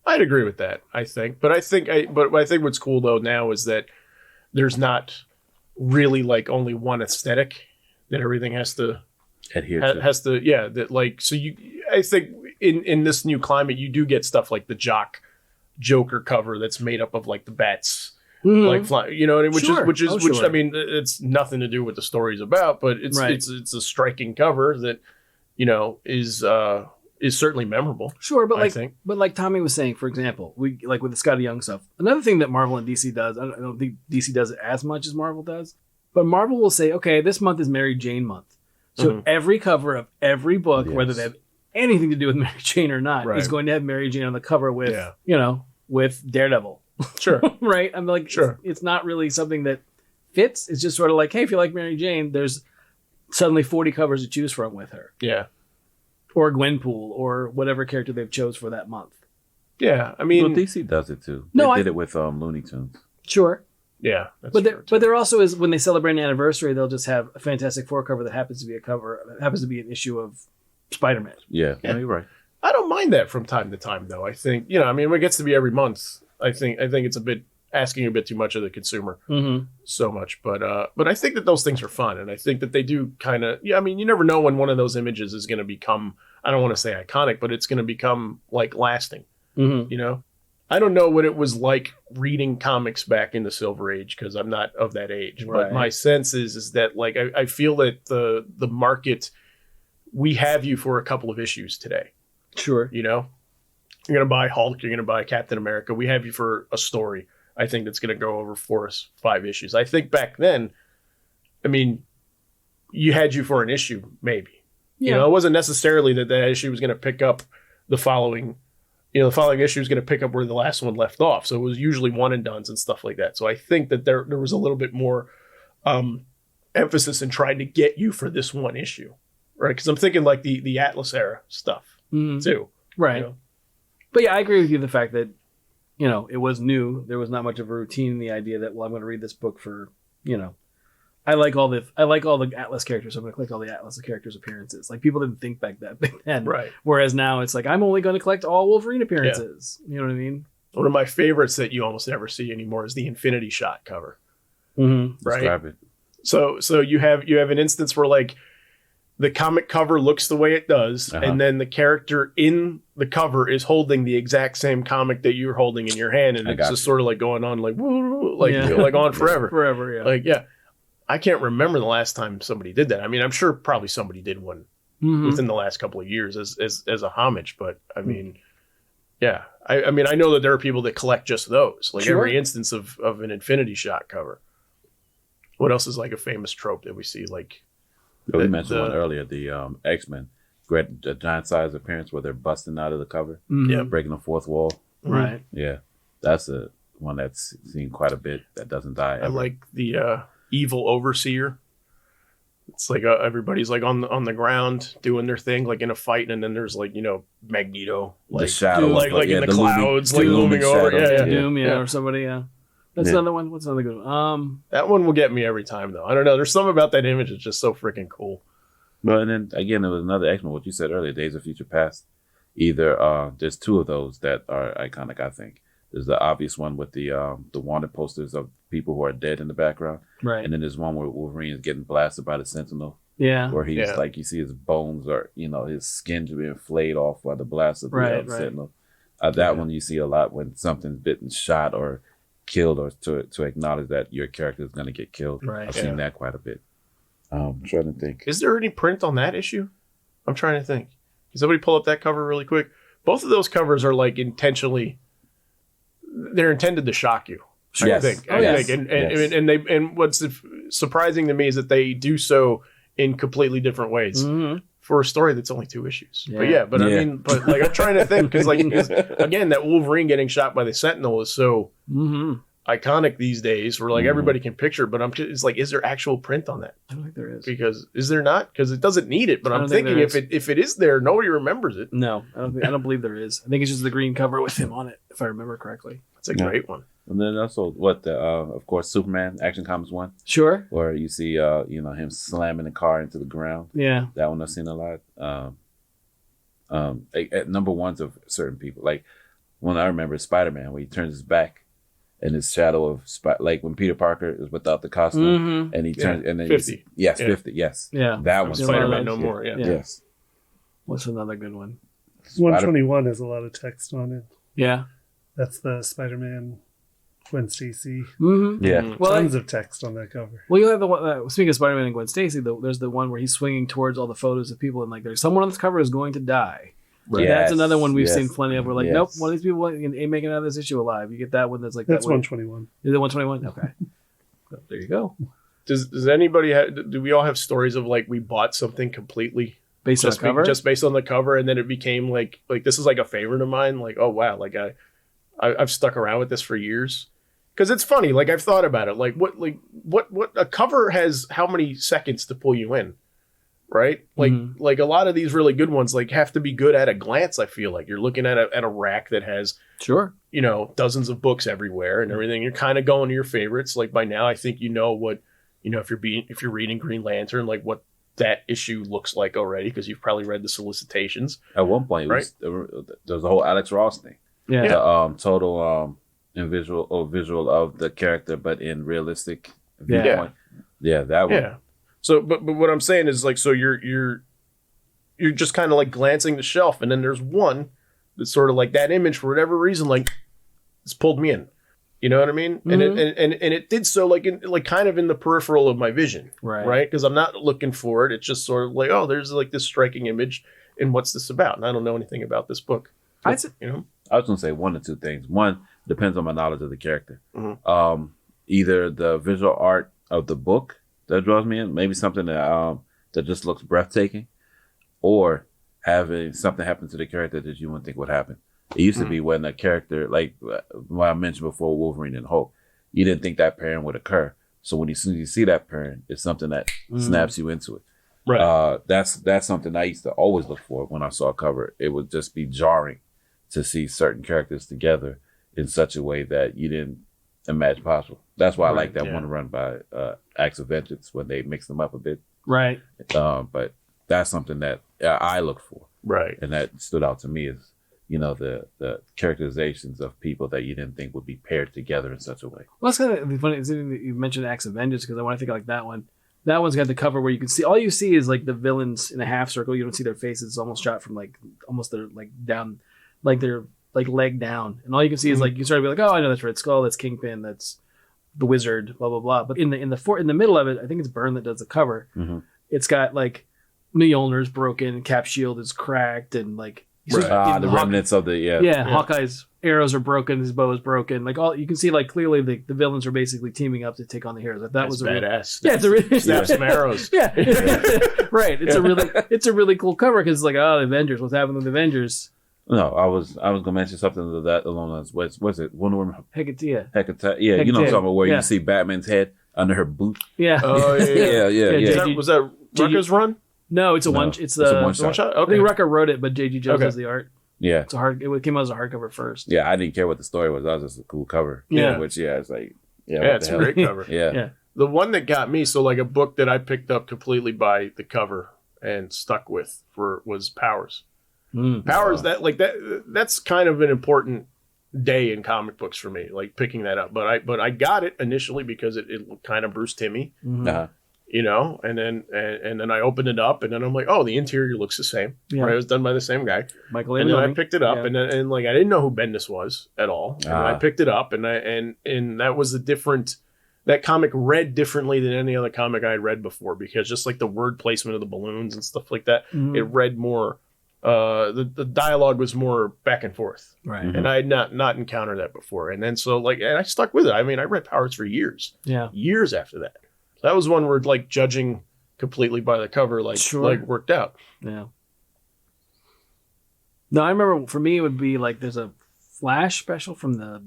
I'd agree with that, I think. But I think what's cool though now is that there's not really like only one aesthetic that everything has to
Adhere to.
I think in this new climate you do get stuff like the Joker cover that's made up of like the bats like flying, which I mean it's nothing to do with the story's about, but it's a striking cover that is certainly memorable.
Sure, but
I think.
like Tommy was saying, for example, we like with the Scotty Young stuff. Another thing that Marvel and DC does, I don't think DC does it as much as Marvel does, but Marvel will say, okay, this month is Mary Jane month. So every cover of every book, whether they have anything to do with Mary Jane or not, is going to have Mary Jane on the cover with, with Daredevil.
Sure.
Right? I'm like, sure. It's not really something that fits. It's just sort of like, hey, if you like Mary Jane, there's suddenly 40 covers to choose from with her.
Yeah.
Or Gwenpool, or whatever character they've chose for that month.
Yeah, I mean,
Well, DC does it too.
No,
they did it with Looney Tunes.
Sure.
yeah, that's
But
true,
there also is, when they celebrate an anniversary, they'll just have a Fantastic Four cover that happens to be an issue of Spider-Man.
Yeah, no, you're right.
I don't mind that from time to time, though. I think when it gets to be every month, I think it's a bit asking a bit too much of the consumer, so much. But I think that those things are fun, and I think that they do kind of. Yeah, I mean, you never know when one of those images is going to become. I don't want to say iconic, but it's going to become like lasting. I don't know what it was like reading comics back in the Silver Age because I'm not of that age.
Right.
But my sense is that like I feel that the market, we have you for a couple of issues today.
Sure.
You're going to buy Hulk. You're going to buy Captain America. We have you for a story. I think that's going to go over 4 or 5 issues. I think back then, I mean, you had you for an issue, maybe.
Yeah.
It wasn't necessarily that issue was going to pick up the following, the following issue is going to pick up where the last one left off. So it was usually one and dones and stuff like that. So I think that there was a little bit more emphasis in trying to get you for this one issue, right? Because I'm thinking like the Atlas era stuff too,
right? But yeah, I agree with you. The fact that it was new. There was not much of a routine in the idea that I'm going to read this book for I like all the Atlas characters. So I'm going to collect all the Atlas characters' appearances. Like people didn't think back then,
right?
Whereas now it's like I'm only going to collect all Wolverine appearances. You know what I mean?
One of my favorites that you almost never see anymore is the Infinity Shot cover,
right?
Describe it.
So you have an instance where like the comic cover looks the way it does, and then the character in the cover is holding the exact same comic that you're holding in your hand, and it's just sort of like going on like woo, like like on forever,
forever,
like I can't remember the last time somebody did that. I mean, I'm sure probably somebody did one within the last couple of years as a homage, but I mean, I mean, I know that there are people that collect just those, like every instance of an Infinity Shot cover. What else is like a famous trope that we see? Like
we mentioned one earlier, the X-Men, the giant size appearance where they're busting out of the cover, breaking the fourth wall.
Right.
Yeah, that's the one that's seen quite a bit that doesn't die ever.
I like the Evil Overseer. It's like everybody's like on the ground doing their thing, like in a fight, and then there's like Magneto, like
the shadow,
like in the clouds, like looming over,
Doom, or somebody, That's another one. What's another good one?
That one will get me every time, though. I don't know. There's something about that image that's just so freaking cool.
Well, and then again, there was another X-Men, what you said earlier, Days of Future Past. Either there's two of those that are iconic, I think. There's the obvious one with the wanted posters of people who are dead in the background.
Right.
And then there's one where Wolverine is getting blasted by the Sentinel.
Yeah.
Where he's like, you see his bones or, his skin being flayed off by the blast of the Sentinel. That one you see a lot when something's bitten, shot, or killed, or to acknowledge that your character is going to get killed.
Right.
I've seen that quite a bit. I'm trying to think.
Is there any print on that issue? I'm trying to think. Can somebody pull up that cover really quick? Both of those covers are like intentionally, they're intended to shock you.
Yes.
I think. And what's surprising to me is that they do so in completely different ways for a story that's only 2 issues.
Yeah.
I mean, but like I'm trying to think because again, that Wolverine getting shot by the Sentinel is so iconic these days, where like everybody can picture it. But it's like, is there actual print on that?
I don't think there is.
Because is there not? Because it doesn't need it. But I'm thinking if it is there, nobody remembers it.
No, I don't believe there is. I think it's just the green cover with him on it, if I remember correctly.
It's a great one.
And then also of course, Superman Action Comics 1.
Sure.
Where you see him slamming the car into the ground.
Yeah.
That one I've seen a lot. At number ones of certain people. Like one I remember is Spider-Man, where he turns his back and his shadow of like when Peter Parker is without the costume and he turns and then
50.
50, yes.
Yeah.
That one.
Spider-Man No More,
Yes.
What's another good one?
121 has a lot of text on it.
Yeah.
That's the Spider-Man Gwen Stacy.
Yeah.
Well,
tons of text on that cover.
Well, you have the one. Speaking of Spider-Man and Gwen Stacy, there's the one where he's swinging towards all the photos of people, and like there's someone on this cover is going to die. Right. That's another one we've seen plenty of. We're like, nope, one of these people ain't making it out of this issue alive. You get that one that's like
that's
that
121.
Is it 121? Okay. So, there you go.
Does anybody do we all have stories of like we bought something completely
based on the cover?
Just based on the cover, and then it became like this is like a favorite of mine. Like, oh wow, like I've stuck around with this for years. Because it's funny, like I've thought about it. Like what a cover has how many seconds to pull you in, right? Like a lot of these really good ones like have to be good at a glance. I feel like you're looking at a rack that has dozens of books everywhere and everything. You're kind of going to your favorites. Like by now, I think what if you're reading Green Lantern, like what that issue looks like already because you've probably read the solicitations.
At one point, there was a whole Alex Ross thing.
Yeah.
The total. In visual of the character, but in realistic viewpoint. Yeah, that one.
Yeah. So, but what I'm saying is like, so you're just kind of like glancing the shelf, and then there's one that's sort of like that image for whatever reason, like it's pulled me in. You know what I mean? And it did so like kind of in the peripheral of my vision, right? Because I'm not looking for it. It's just sort of like, oh, there's like this striking image, and what's this about? And I don't know anything about this book.
I was going to say one or two things. One, depends on my knowledge of the character. Either the visual art of the book that draws me in, maybe something that just looks breathtaking, or having something happen to the character that you wouldn't think would happen. It used to be when a character, like what I mentioned before, Wolverine and Hulk, you didn't think that pairing would occur. So when as soon as you see that pairing, it's something that snaps you into it.
Right.
That's something I used to always look for when I saw a cover. It would just be jarring to see certain characters together in such a way that you didn't imagine possible. That's why I like that one run by Acts of Vengeance when they mix them up a bit.
Right.
But that's something that I look for.
Right.
And that stood out to me is, the characterizations of people that you didn't think would be paired together in such a way.
Well, it's kind of funny. It's interesting that you mentioned Acts of Vengeance because when I think like that one, that one's got the cover where you can see all you see is like the villains in a half circle. You don't see their faces. It's almost shot from like almost their like down, like their like leg down, and all you can see is like you start to be like, oh, I know that's Red Skull, that's Kingpin, that's the Wizard, blah blah blah. But in the middle of it, I think it's Byrne that does the cover.
Mm-hmm.
It's got like Mjolnir's broken, Cap's shield is cracked, and like
the remnants of the
Hawkeye's arrows are broken, his bow is broken. Like all you can see, like clearly the villains are basically teaming up to take on the heroes. Like that was a
badass.
It's a really
snap some arrows.
Yeah, right. It's a really cool cover because it's like, oh, the Avengers. What's happening with the Avengers?
No, I was gonna mention something to that along those. What's it? Wonder Woman.
Hecate.
Yeah, you know what I'm talking about, where you see Batman's head under her boot.
Yeah.
Oh yeah.
Yeah.
Was that Rucker's run?
No, it's a one. It's a
one shot.
Okay.
I think Rucker wrote it, but J.G. Jones does the art.
Yeah,
it's it came out as a hardcover first.
Yeah, I didn't care what the story was. That was just a cool cover.
Yeah,
it's like
it's a great cover.
Yeah.
The one that got me, so like a book that I picked up completely by the cover and stuck with was Powers. Powers that's kind of an important day in comic books for me, like picking that up. But I got it initially because it kind of Bruce Timmey.
Uh-huh.
And then I opened it up, and then I'm like, oh, the interior looks the same.
Yeah.
Right? It was done by the same guy.
Michael.
And then I picked it up, and I didn't know who Bendis was at all. And I picked it up, and that was that comic read differently than any other comic I had read before, because just like the word placement of the balloons and stuff like that, it read more. The dialogue was more back and forth,
right?
And I had not encountered that before. And then and I stuck with it. I mean, I read Powers for years, years after that. That was one where like judging completely by the cover, like worked out.
Yeah. No, I remember for me it would be like there's a Flash special from the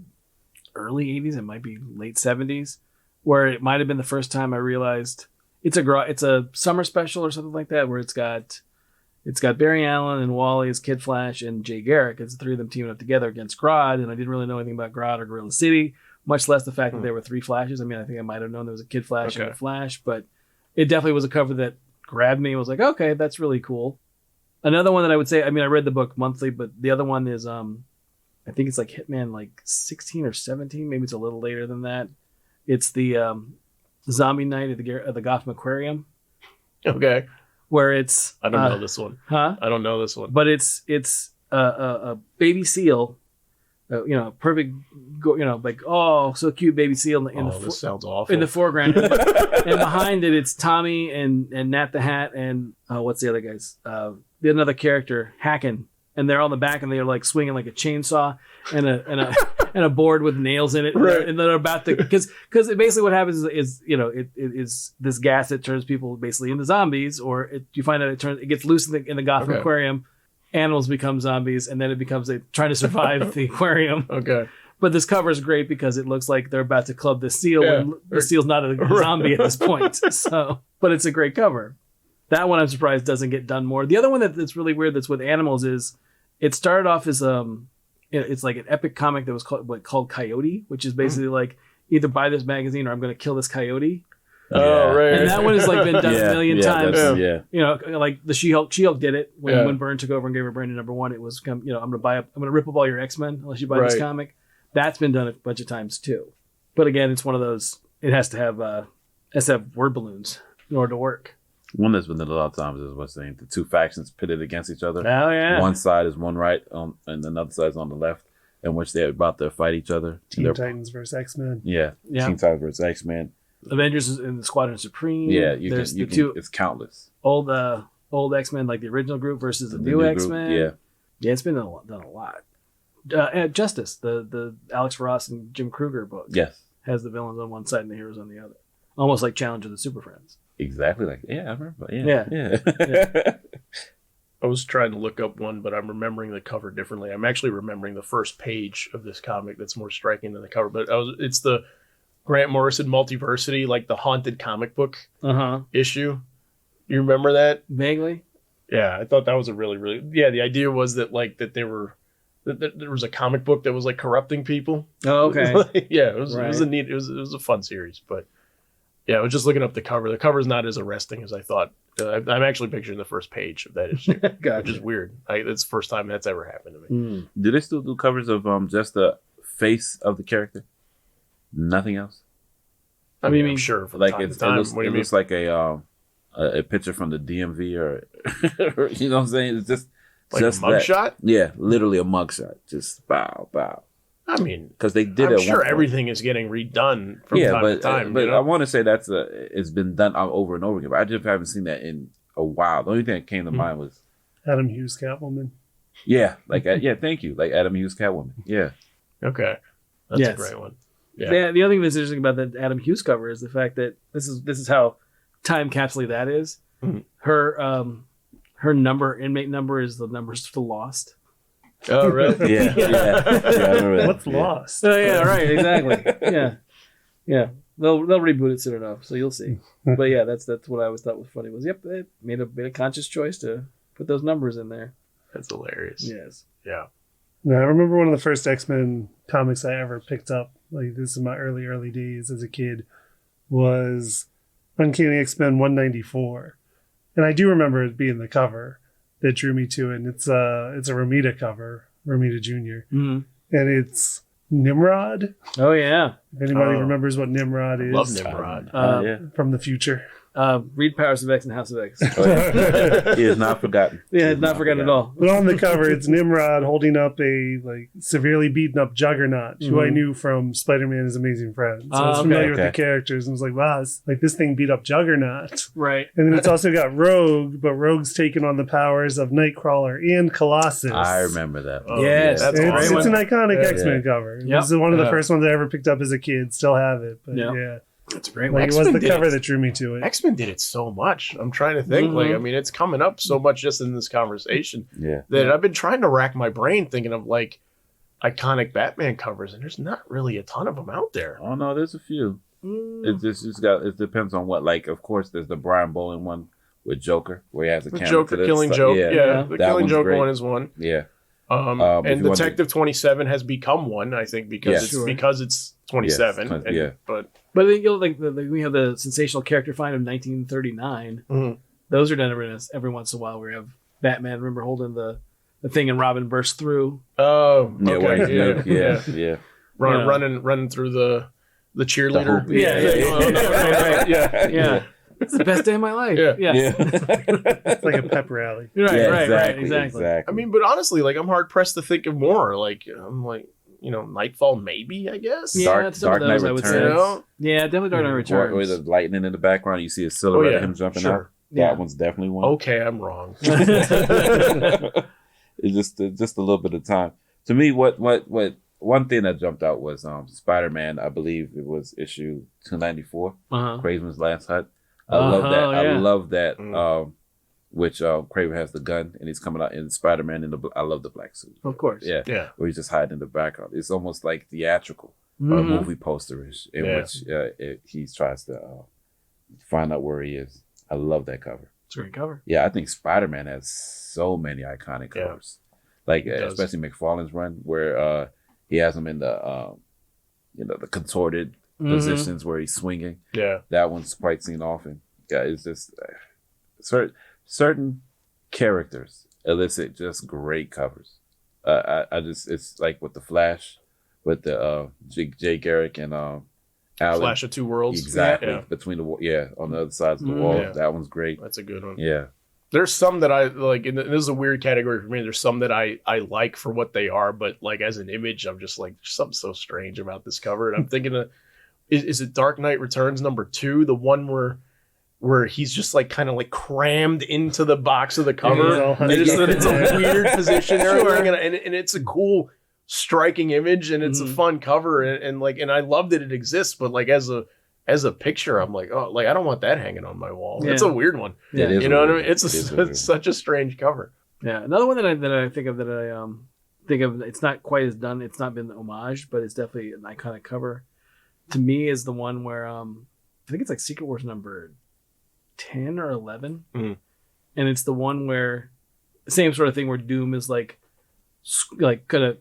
early 80s, it might be late 70s, where it might have been the first time I realized it's a summer special or something like that, where it's got Barry Allen and Wally as Kid Flash and Jay Garrick. It's the three of them teaming up together against Grodd, and I didn't really know anything about Grodd or Gorilla City. Much less the fact that there were three Flashes. I mean, I think I might have known there was a Kid Flash and a Flash, but it definitely was a cover that grabbed me. I was like, okay, that's really cool. Another one that I would say, I mean, I read the book monthly, but the other one is, I think it's like Hitman like 16 or 17. Maybe it's a little later than that. It's the Zombie Night at the Gotham Aquarium.
Okay.
Where it's...
I don't know this one.
Huh?
I don't know this one.
But it's a baby seal... perfect, like, oh, so cute baby seal
this sounds awful.
In the foreground. And behind it, it's Tommy and Nat the Hat and what's the other guys? The another character, Hacken. And they're on the back and they're like swinging like a chainsaw and a board with nails in it.
Right.
And they're about to, because basically what happens is it is this gas that turns people basically into zombies, or you find out it gets loose in the Gotham Aquarium. Animals become zombies, and then it becomes trying to survive the aquarium.
Okay.
But this cover is great because it looks like they're about to club the seal when the seal's not a zombie at this point. So, but it's a great cover. That one I'm surprised doesn't get done more. The other one that's really weird that's with animals is it started off as it's like an epic comic that was called Coyote, which is basically like either buy this magazine or I'm going to kill this coyote.
Oh, right.
And that one has like been done a million times.
Yeah.
Like the She-Hulk did it when Byrne took over and gave her brand new #1. It was, I'm going to rip up all your X-Men unless you buy this comic. That's been done a bunch of times too. But again, it's one of those, it has to have word balloons in order to work.
One that's been done a lot of times is what's saying the two factions pitted against each other.
Oh yeah.
One side is one right and another side is on the left, in which they're about to fight each other.
Teen Titans versus X-Men.
Yeah. Teen Titans versus X-Men.
Avengers in the Squadron Supreme.
Yeah,
it's
countless.
Old X-Men, like the original group versus the new X-Men. Yeah, it's been done a lot. Justice, the Alex Ross and Jim Krueger book.
Yes,
has the villains on one side and the heroes on the other, almost like Challenge of the Super Friends.
Exactly, like I remember.
Yeah.
I was trying to look up one, but I'm remembering the cover differently. I'm actually remembering the first page of this comic that's more striking than the cover. But it's the Grant Morrison Multiversity, like the haunted comic book issue. You remember that?
Vaguely.
Yeah, I thought that was a really, really... Yeah, the idea was that like that there was a comic book that was like corrupting people.
Oh, okay.
Yeah, it was a neat... It was a fun series, but... Yeah, I was just looking up the cover. The cover's not as arresting as I thought. I'm actually picturing the first page of that issue,
Gotcha.
which is weird. It's the first time that's ever happened to me.
Do they still do covers of just the face of the character? Nothing else?
I mean, I'm sure from
Like
time
it
to time.
looks,
What do you
it
mean?
looks like a picture from the DMV or you know what I'm saying? It's just
Like
just
a mugshot?
Yeah, literally a mugshot. Just bow.
I mean,
Because they did
I'm
it.
sure everything is getting redone from time to time.
But
you know?
I want to say it's been done over and over again. But I just haven't seen that in a while. The only thing that came to mind was
Adam Hughes Catwoman.
thank you, like Adam Hughes Catwoman. Yeah,
Okay. That's a great one. Yeah.
The other thing that's interesting about that Adam Hughes cover is the fact that this is how time capsule that is.
Mhm.
Her inmate number is the numbers for Lost.
Oh, really?
yeah. I remember that.
What's
Yeah.
lost?
Oh yeah, right, exactly. Yeah. They'll reboot it soon enough, so you'll see. But yeah, that's what I always thought was funny. Was they made a conscious choice to put those numbers in there.
That's hilarious.
Yes.
Yeah.
Now, I remember one of the first X-Men comics I ever picked up. Like this is my early days as a kid. Was Uncanny X-Men 194, and I do remember it being the cover that drew me to it. And it's a Romita cover, Romita Jr.
Mm-hmm.
And it's Nimrod.
Oh yeah.
If anybody
Oh.
remembers what Nimrod is,
Love Nimrod.
Yeah.
from the future.
Read Powers of X and House of X.
Oh, yeah. He is not forgotten.
Yeah, not forgotten at all.
But on the cover, it's Nimrod holding up a like severely beaten up Juggernaut, who I knew from Spider-Man: His Amazing Friends. So I was familiar with the characters and was like, wow, it's like this thing beat up Juggernaut.
Right.
And then it's also got Rogue, but Rogue's taken on the powers of Nightcrawler and Colossus.
I remember that.
Oh,
Yes.
that's
It's,
awesome.
it's an iconic
Yeah.
X-Men cover.
Yep.
This is one of the
Yeah.
first ones I ever picked up as a kid. Still have it, but
Yeah.
yeah,
That's a great
like
one.
it was
X-Men
the
did
cover
it.
that drew me to it.
X-Men did it so much. I'm trying to think. Like, I mean, it's coming up so much just in this conversation
Yeah.
that I've been trying to rack my brain thinking of like iconic Batman covers, and there's not really a ton of them out there.
Oh no, there's a few. It depends on what. Like, of course, there's the Brian Boland one with Joker, where he has a
The
camera
Joker
to the
killing
side.
Joke.
Yeah,
Yeah, the
That
Killing
one's
Joke
great.
one is one.
yeah. if
And
you want
Detective 27 has become one, I think, because
Yeah.
it's
Sure.
because it's 27.
Yes,
and-
yeah.
But
But then we have the sensational character find of 1939.
Mhm.
Those are done every once in a while. We have Batman, remember, holding the thing and Robin bursts through.
oh,
Yeah, where
okay,
he's yeah.
Run,
Yeah.
running through the cheerleader.
hoop.
Yeah. Yeah. It's the best day of my life.
Yeah.
Yeah.
It's like a pep rally.
Right, exactly.
I mean, but honestly, like I'm hard pressed to think of more. Like I'm like, Nightfall, maybe, I guess.
Yeah, some of those, I would say.
You know?
Yeah, definitely Dark Knight Returns.
Or the lightning in the background, you see a silhouette of him jumping out.
sure.
Yeah.
That one's definitely one.
Okay, I'm wrong.
It's just a little bit of time. To me, what one thing that jumped out was Spider-Man. I believe it was issue 294,
Uh-huh.
Craven's Last Hut. I love that.
yeah.
I love that.
Mm.
Which Craven has the gun and he's coming out in Spider-Man in I love the black suit.
Of course.
Yeah,
Yeah.
where he's just hiding in the background. It's almost like theatrical or
Mhm.
movie posterish in
Yeah.
which he tries to find out where he is. I love that cover.
It's a great cover.
Yeah, I think Spider-Man has so many iconic
Yeah.
covers. Like
It does.
especially McFarlane's run where he has him in the the contorted
Mhm.
positions where he's swinging.
Yeah.
That one's quite seen often. Yeah, it's just certain characters elicit just great covers. I just it's like with the Flash, with the Jay Garrick and Alan.
Flash of Two Worlds.
Exactly
Yeah.
between on the other sides of the
Mhm.
wall.
Yeah.
That one's great.
That's a good one.
Yeah,
There's some that I like, and this is a weird category for me. There's some that I like for what they are, but like as an image, I'm just like, there's something so strange about this cover. And I'm thinking of, is it Dark Knight Returns #2, the one where he's just like kind of like crammed into the box of the cover?
Yeah,
And it's a
yeah.
weird position and everything, and it's a cool, striking image, and it's a
Mhm.
fun cover, and I love that it exists, but like as a picture, I'm like, I don't want that hanging on my wall.
Yeah.
It's a weird one.
Yeah.
It is
You know what I
weird.
mean? It's
It is weird.
such a strange cover.
Yeah, another one that I think of it's not quite as done. It's not been homaged, but it's definitely an iconic cover. To me, is the one where I think it's like Secret Wars number 10 or 11, and it's the one where same sort of thing where Doom is like kind of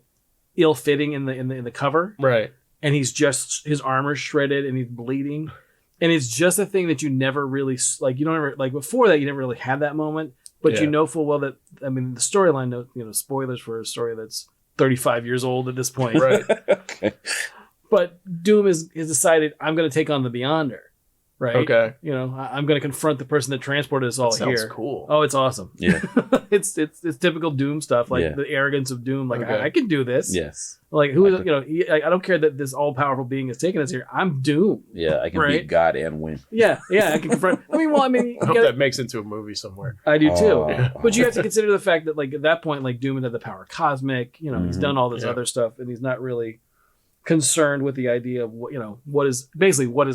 ill-fitting in the cover,
Right.
and he's just his armor's shredded and he's bleeding, and it's just a thing that you never really like. You don't ever like before that. You never really had that moment, but you know full well that the storyline. Spoilers for a story that's 35 years old at this point.
Right.
Okay.
But Doom has decided I'm going to take on the Beyonder. Right.
Okay.
I'm going to confront the person that transported us all
Sounds
here.
cool.
Oh, it's awesome.
Yeah.
it's typical Doom stuff, like the arrogance of Doom. Like
Okay.
I can do this.
Yes.
Like who is I don't care that this all powerful being is taking us here. I'm Doom.
Yeah, I can
Right?
beat God and win.
Yeah. I can confront. you
I hope
gotta-
that makes into a movie somewhere.
I do too.
Oh.
But you have to consider the fact that like at that point, like Doom had the power cosmic. He's done all this
Yeah.
other stuff, and he's not really concerned with the idea of what is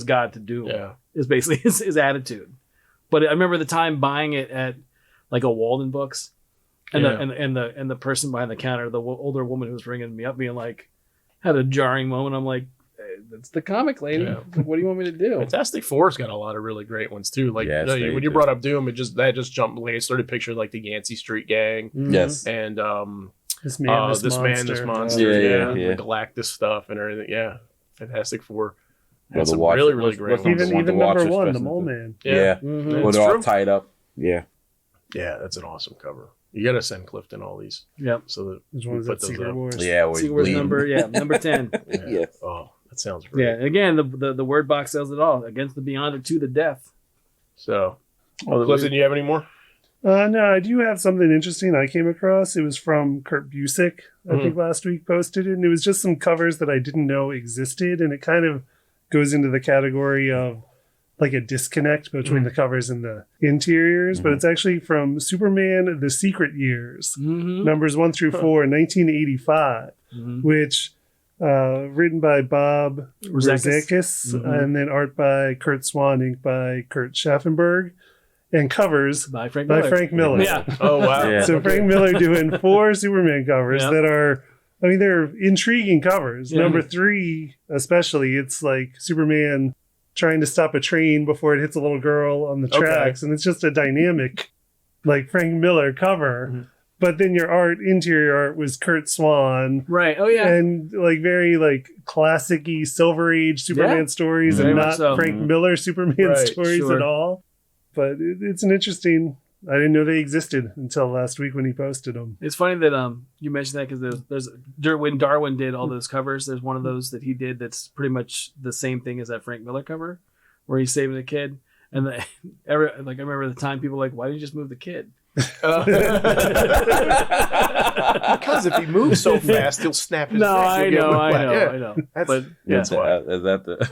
God to do.
Yeah.
Is basically his attitude. But I remember the time buying it at like a Walden Books, and the person behind the counter, the older woman who was ringing me up, being like, had a jarring moment. I'm like, hey, that's the comic lady.
Yeah.
What do you want me to do?
Fantastic Four's got a lot of really great ones too. Like
Yes, they
when
do.
you brought up Doom, that just jumped. Like I started picturing like the Yancey Street Gang
Mhm.
Yes.
and
This man, this monster.
Yeah.
the Galactus stuff and everything. Yeah, Fantastic Four.
Brother
Had some
Watcher-
really, really great
what's-
ones.
what's-
Even
the
number
Watcher's
one, the
dressing
Mole
too.
Man.
Yeah.
Mhm.
When
It's
they're all
true.
tied up. Yeah.
Yeah, that's an awesome cover. You got to send Clifton all these
Yep.
so that
Which
we
one is
put
that?
those
Secret
up.
Wars.
Yeah. Where
See
he's
where's
bleeding.
number 10.
Yeah.
Yes.
Oh, that sounds great.
Yeah. Again, the word box says it all. Against the Beyonder to the death.
So, Clifton, you have any more?
No, I do have something interesting I came across. It was from Kurt Busiek, I
Mhm.
think last week posted it. And it was just some covers that I didn't know existed. And it kind of goes into the category of like a disconnect between the covers and the interiors. But it's actually from Superman, The Secret Years,
Mm-hmm.
numbers 1 through 4, 1985, which written by Bob Rozakis and then art by Kurt Swan, ink by Kurt Schaffenberg, and covers
By Frank
by
Miller.
Frank Miller.
Yeah.
Oh wow.
Yeah.
So Frank Miller doing 4 Superman covers
Yep.
that are, they're intriguing covers.
Yeah.
Number 3, especially, it's like Superman trying to stop a train before it hits a little girl on the
Okay.
tracks. And it's just a dynamic, like Frank Miller cover.
Mhm.
But then your interior art was Kurt Swan.
Right. Oh yeah.
And like very like classic-y Silver Age Superman
Yeah.
stories
Very
and
much
not
so.
Frank
Mhm.
Miller Superman
Right,
stories
sure.
at all. But it's an interesting. I didn't know they existed until last week when he posted them.
It's funny that you mentioned that because when Darwin did all those covers, there's one of those that he did that's pretty much the same thing as that Frank Miller cover, where he's saving a kid. And I remember the time people were like, why didn't you just move the kid?
Because if he moves so fast, he'll snap his
No,
neck.
I
He'll get
know.
whiplash. Yeah,
But
that's why.
Is that the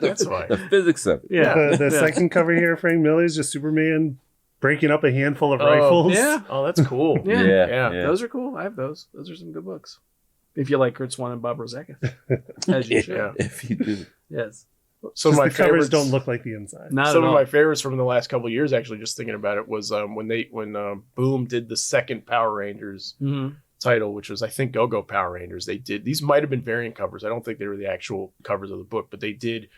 That's why.
the physics of it?
yeah,
The
yeah.
second cover here, Frank Miller, is just Superman breaking up a handful of
Oh,
rifles.
Yeah.
Oh, that's cool.
Yeah.
Yeah.
Those are cool. I have those. Those are some good books. If you like Kurt Swan and Bob Rozakis, as you should.
Yeah.
If you do.
Yes.
So
Just
my
the covers
favorites
don't look like the inside.
Not
Some
at
of
all.
my favorites from the last couple of years, actually, just thinking about it, was when Boom did the second Power Rangers
Mhm.
title, which was I think Go-Go Power Rangers. They did these might have been variant covers. I don't think they were the actual covers of the book, but they did.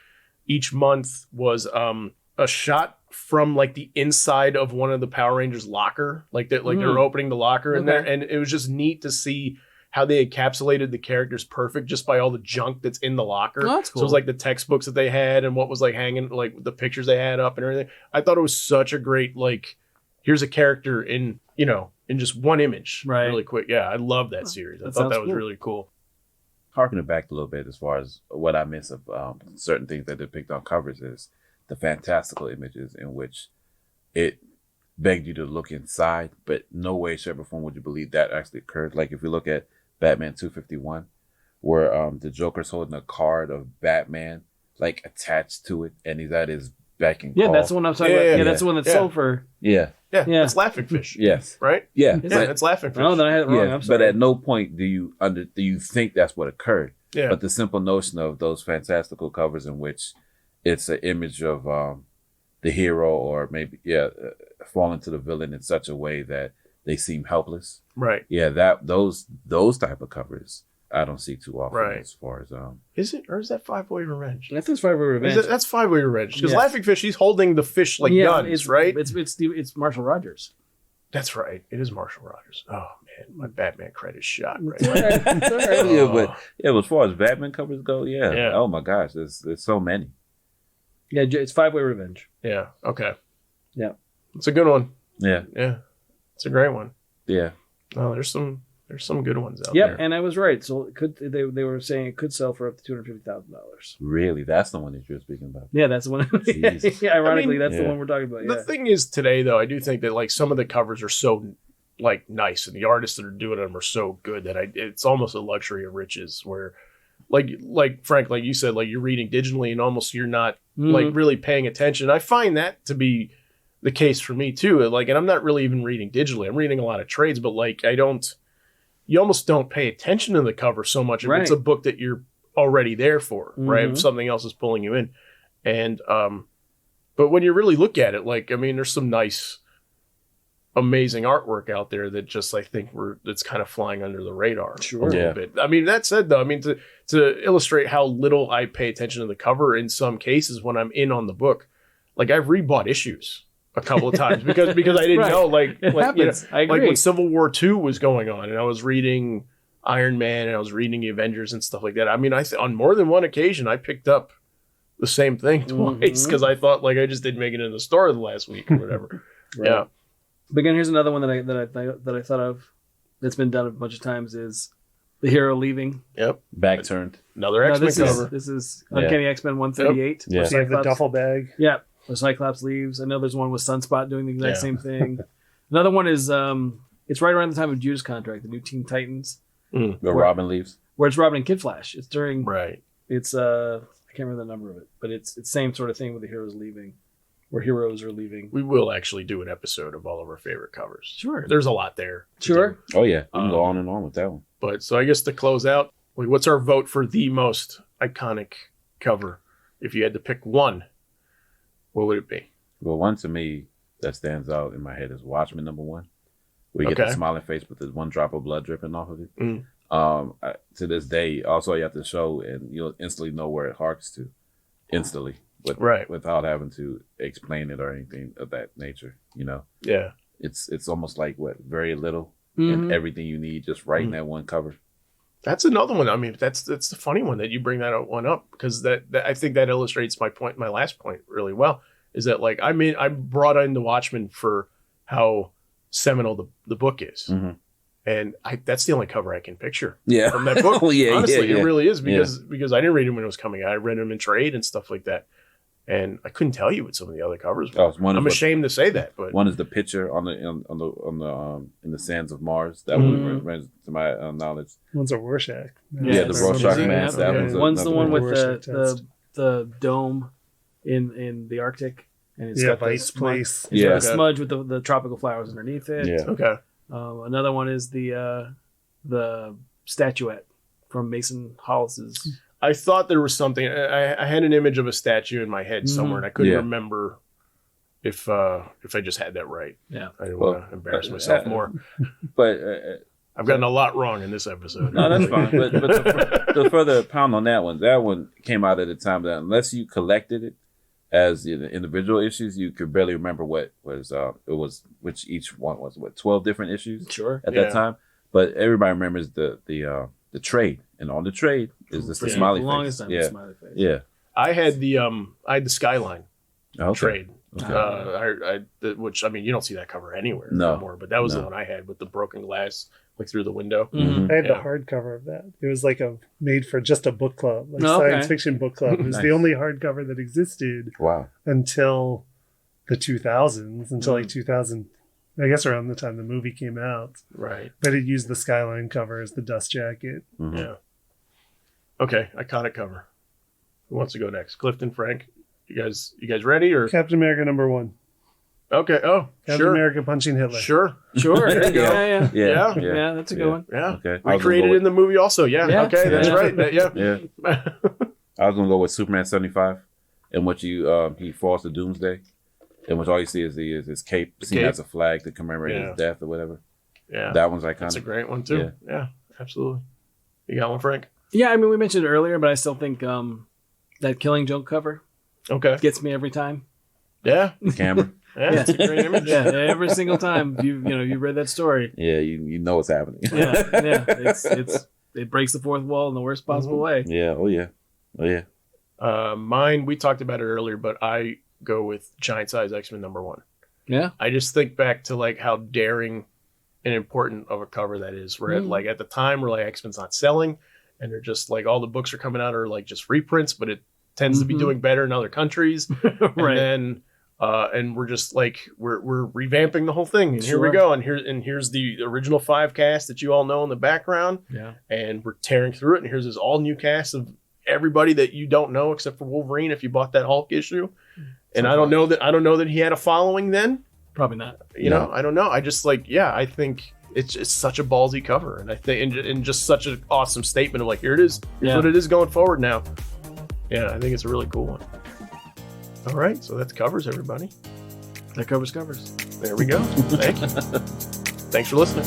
Each month was a shot from like the inside of one of the Power Rangers locker, like they were opening the locker in there,
Okay.
and it was just neat to see how they encapsulated the characters perfect just by all the junk that's in the locker.
Oh, that's
So it was
cool.
like the textbooks that they had and what was like hanging, like the pictures they had up and everything. I thought it was such a great, like, here's a character in just one image,
Right.
really quick. Yeah, I love that series. I
That
thought
sounds
that was
cool.
really cool.
Harking it back a little bit as far as what I miss of certain things that depict on covers is the fantastical images in which it begged you to look inside, but no way, shape, or form would you believe that actually occurred. Like if you look at Batman 251, where the Joker's holding a card of Batman like attached to it, and he's at his beck and
Yeah,
call.
that's the one I'm talking
Yeah,
about.
yeah,
Yeah, that's the one that's
yeah.
sold for.
Yeah.
Yeah,
Yeah.
it's Laughing Fish,
Yes.
right?
Yeah.
Is
Yeah,
it?
it's Laughing Fish.
Oh, then I had it wrong.
Yeah,
I'm
but
sorry.
at no point do you think that's what occurred.
Yeah,
But the simple notion of those fantastical covers in which it's an image of the hero or maybe falling to the villain in such a way that they seem helpless.
Right.
Yeah, those type of covers I don't see too often.
Right.
As far as
Is it, or is that Five-Way Revenge?
I think it's Five-Way Revenge.
That's Five-Way Revenge because
Yeah.
Laughing Fish, he's holding the fish like guns, right?
It's Marshall Rogers.
That's right. It is Marshall Rogers. Oh man, my Batman credit's shot right
It's all right. It's all right.
Yeah, but as far as Batman covers go,
Yeah.
Oh my gosh, there's so many.
Yeah, it's Five-Way Revenge.
Yeah. Okay.
Yeah.
It's a good one.
Yeah,
Yeah. It's a great one.
yeah.
Oh, there's some good ones out
Yep,
there.
and I was right. So it could they were saying it could sell for up to $250,000.
Really, that's the one that you're speaking about.
Yeah, that's the one.
Jesus.
Yeah, ironically,
I mean,
that's the
yeah.
one we're talking about.
The
Yeah.
thing is today though, I do think that like some of the covers are so like nice and the artists that are doing them are so good that it's almost a luxury of riches where like Frank, like you said, like you're reading digitally and almost you're not like really paying attention. I find that to be the case for me too. Like, and I'm not really even reading digitally. I'm reading a lot of trades, but like you almost don't pay attention to the cover so much if it's a book that you're already there for, right? If something else is pulling you in. And but when you really look at it, like, I mean, there's some nice, amazing artwork out there that just I think that's kind of flying under the radar a little bit. I mean, that said though, I mean to illustrate how little I pay attention to the cover in some cases when I'm in on the book, like I've rebought issues a couple of times because I didn't know like
happens. I agree.
like when Civil War II was going on and I was reading Iron Man and I was reading the Avengers and stuff like that. I mean, on more than one occasion I picked up the same thing twice because I thought like I just didn't make it in the store the last week or whatever.
Right.
Yeah.
But again, here's another one that I thought of that's been done a bunch of times is the hero leaving.
Yep.
Back turned.
Another X-Men cover.
This is Uncanny X-Men 138.
Yeah.
It's like the duffel bag.
Yeah. The Cyclops leaves. I know there's one with Sunspot doing the exact same thing. Another one is it's right around the time of Judas Contract, the new Teen Titans.
Where Robin leaves.
Where it's Robin and Kid Flash. It's during it's I can't remember the number of it, but it's same sort of thing with the heroes leaving. Where heroes are leaving.
We will actually do an episode of all of our favorite covers.
Sure.
There's a lot there.
Sure.
Oh yeah. We can go on and on with that one.
But so I guess to close out, what's our vote for the most iconic cover? If you had to pick one, what would it be?
Well, one to me that stands out in my head is Watchmen #1. Where you get the smiling face with the one drop of blood dripping off of it. To this day, also you have to show and you'll instantly know where it harks to. Instantly. Without having to explain it or anything of that nature, you know.
Yeah.
It's almost like very little and everything you need just right in that one cover.
That's another one. I mean, that's the funny one that you bring that one up because that I think that illustrates my last point really well. Is that like I brought in the Watchmen for how seminal the book is, and that's the only cover I can picture from that book. Honestly, it really is because I didn't read him when it was coming out. I read him in trade and stuff like that. And I couldn't tell you what some of the other covers were. I'm ashamed to say that, but
one is the picture on the in the sands of Mars. That one runs to my knowledge.
One's a Rorschach.
Yeah, the Rorschach mask.
One's the one with the dome in the Arctic, and it's got
ice place.
The smudge with the tropical flowers underneath it.
Yeah.
Okay.
Another one is the statuette from Mason Hollis's.
I thought there was something. I had an image of a statue in my head somewhere, and I couldn't remember if I just had that right.
Yeah,
I didn't want to embarrass myself more.
But
I've gotten a lot wrong in this episode.
No, that's fine. But to further pound on that one came out at a time that unless you collected it as individual issues, you could barely remember what was it was, which each one was 12 different issues.
Sure.
At that time, but everybody remembers the trade, and on the trade is the smiley face.
Smiley face.
Yeah.
I had the Skyline trade.
Okay.
Which I mean, you don't see that cover anywhere
no
anymore. But that was the one I had with the broken glass, like through the window.
I had the hardcover of that. It was like made for just a book club, science fiction book club. It was the only hardcover that existed.
Wow.
Until the 2000s, until like 2000. I guess around the time the movie came out.
Right.
But it used the Skyline cover as the dust jacket.
Yeah. Okay, iconic cover. Who wants to go next? Clifton, Frank? You guys ready or
Captain America #1.
Okay. Oh,
Captain America punching Hitler.
Sure.
There you go.
Yeah.
That's a good one.
Yeah.
Okay.
Recreated in the movie also. Yeah. Okay, that's right. Yeah.
I was gonna go with Superman 75, in which he falls to Doomsday, in which all you see is his cape seen as a flag to commemorate his death or whatever.
Yeah,
That one's iconic.
that's a great one too. Yeah, absolutely. You got one, Frank?
Yeah, I mean, we mentioned it earlier, but I still think that Killing Joke cover
Okay.
gets me every time.
Yeah.
Camera.
Yeah, that's a great image.
Yeah, every single time you read that story.
Yeah, you know what's happening.
Yeah, it breaks the fourth wall in the worst possible way.
Yeah. Oh yeah.
Mine, we talked about it earlier, but I go with Giant Size X-Men #1.
Yeah,
I just think back to like how daring and important of a cover that is. Where like at the time, where like X-Men's not selling, and they're just like all the books are coming out are like just reprints, but it tends to be doing better in other countries.
right.
And then and we're just like we're revamping the whole thing, and here
Sure.
we go, and here's the original 5 cast that you all know in the background,
Yeah,
and we're tearing through it, and here's this all new cast of everybody that you don't know except for Wolverine if you bought that Hulk issue. And I don't know that he had a following then.
probably not.
You know, I don't know. I just like, yeah, I think it's just such a ballsy cover, and I think and just such an awesome statement of like, here it is, here's what it is going forward now. Yeah, I think it's a really cool one. All right, so that covers everybody.
That covers covers.
There we go. Thank you. Thanks for listening.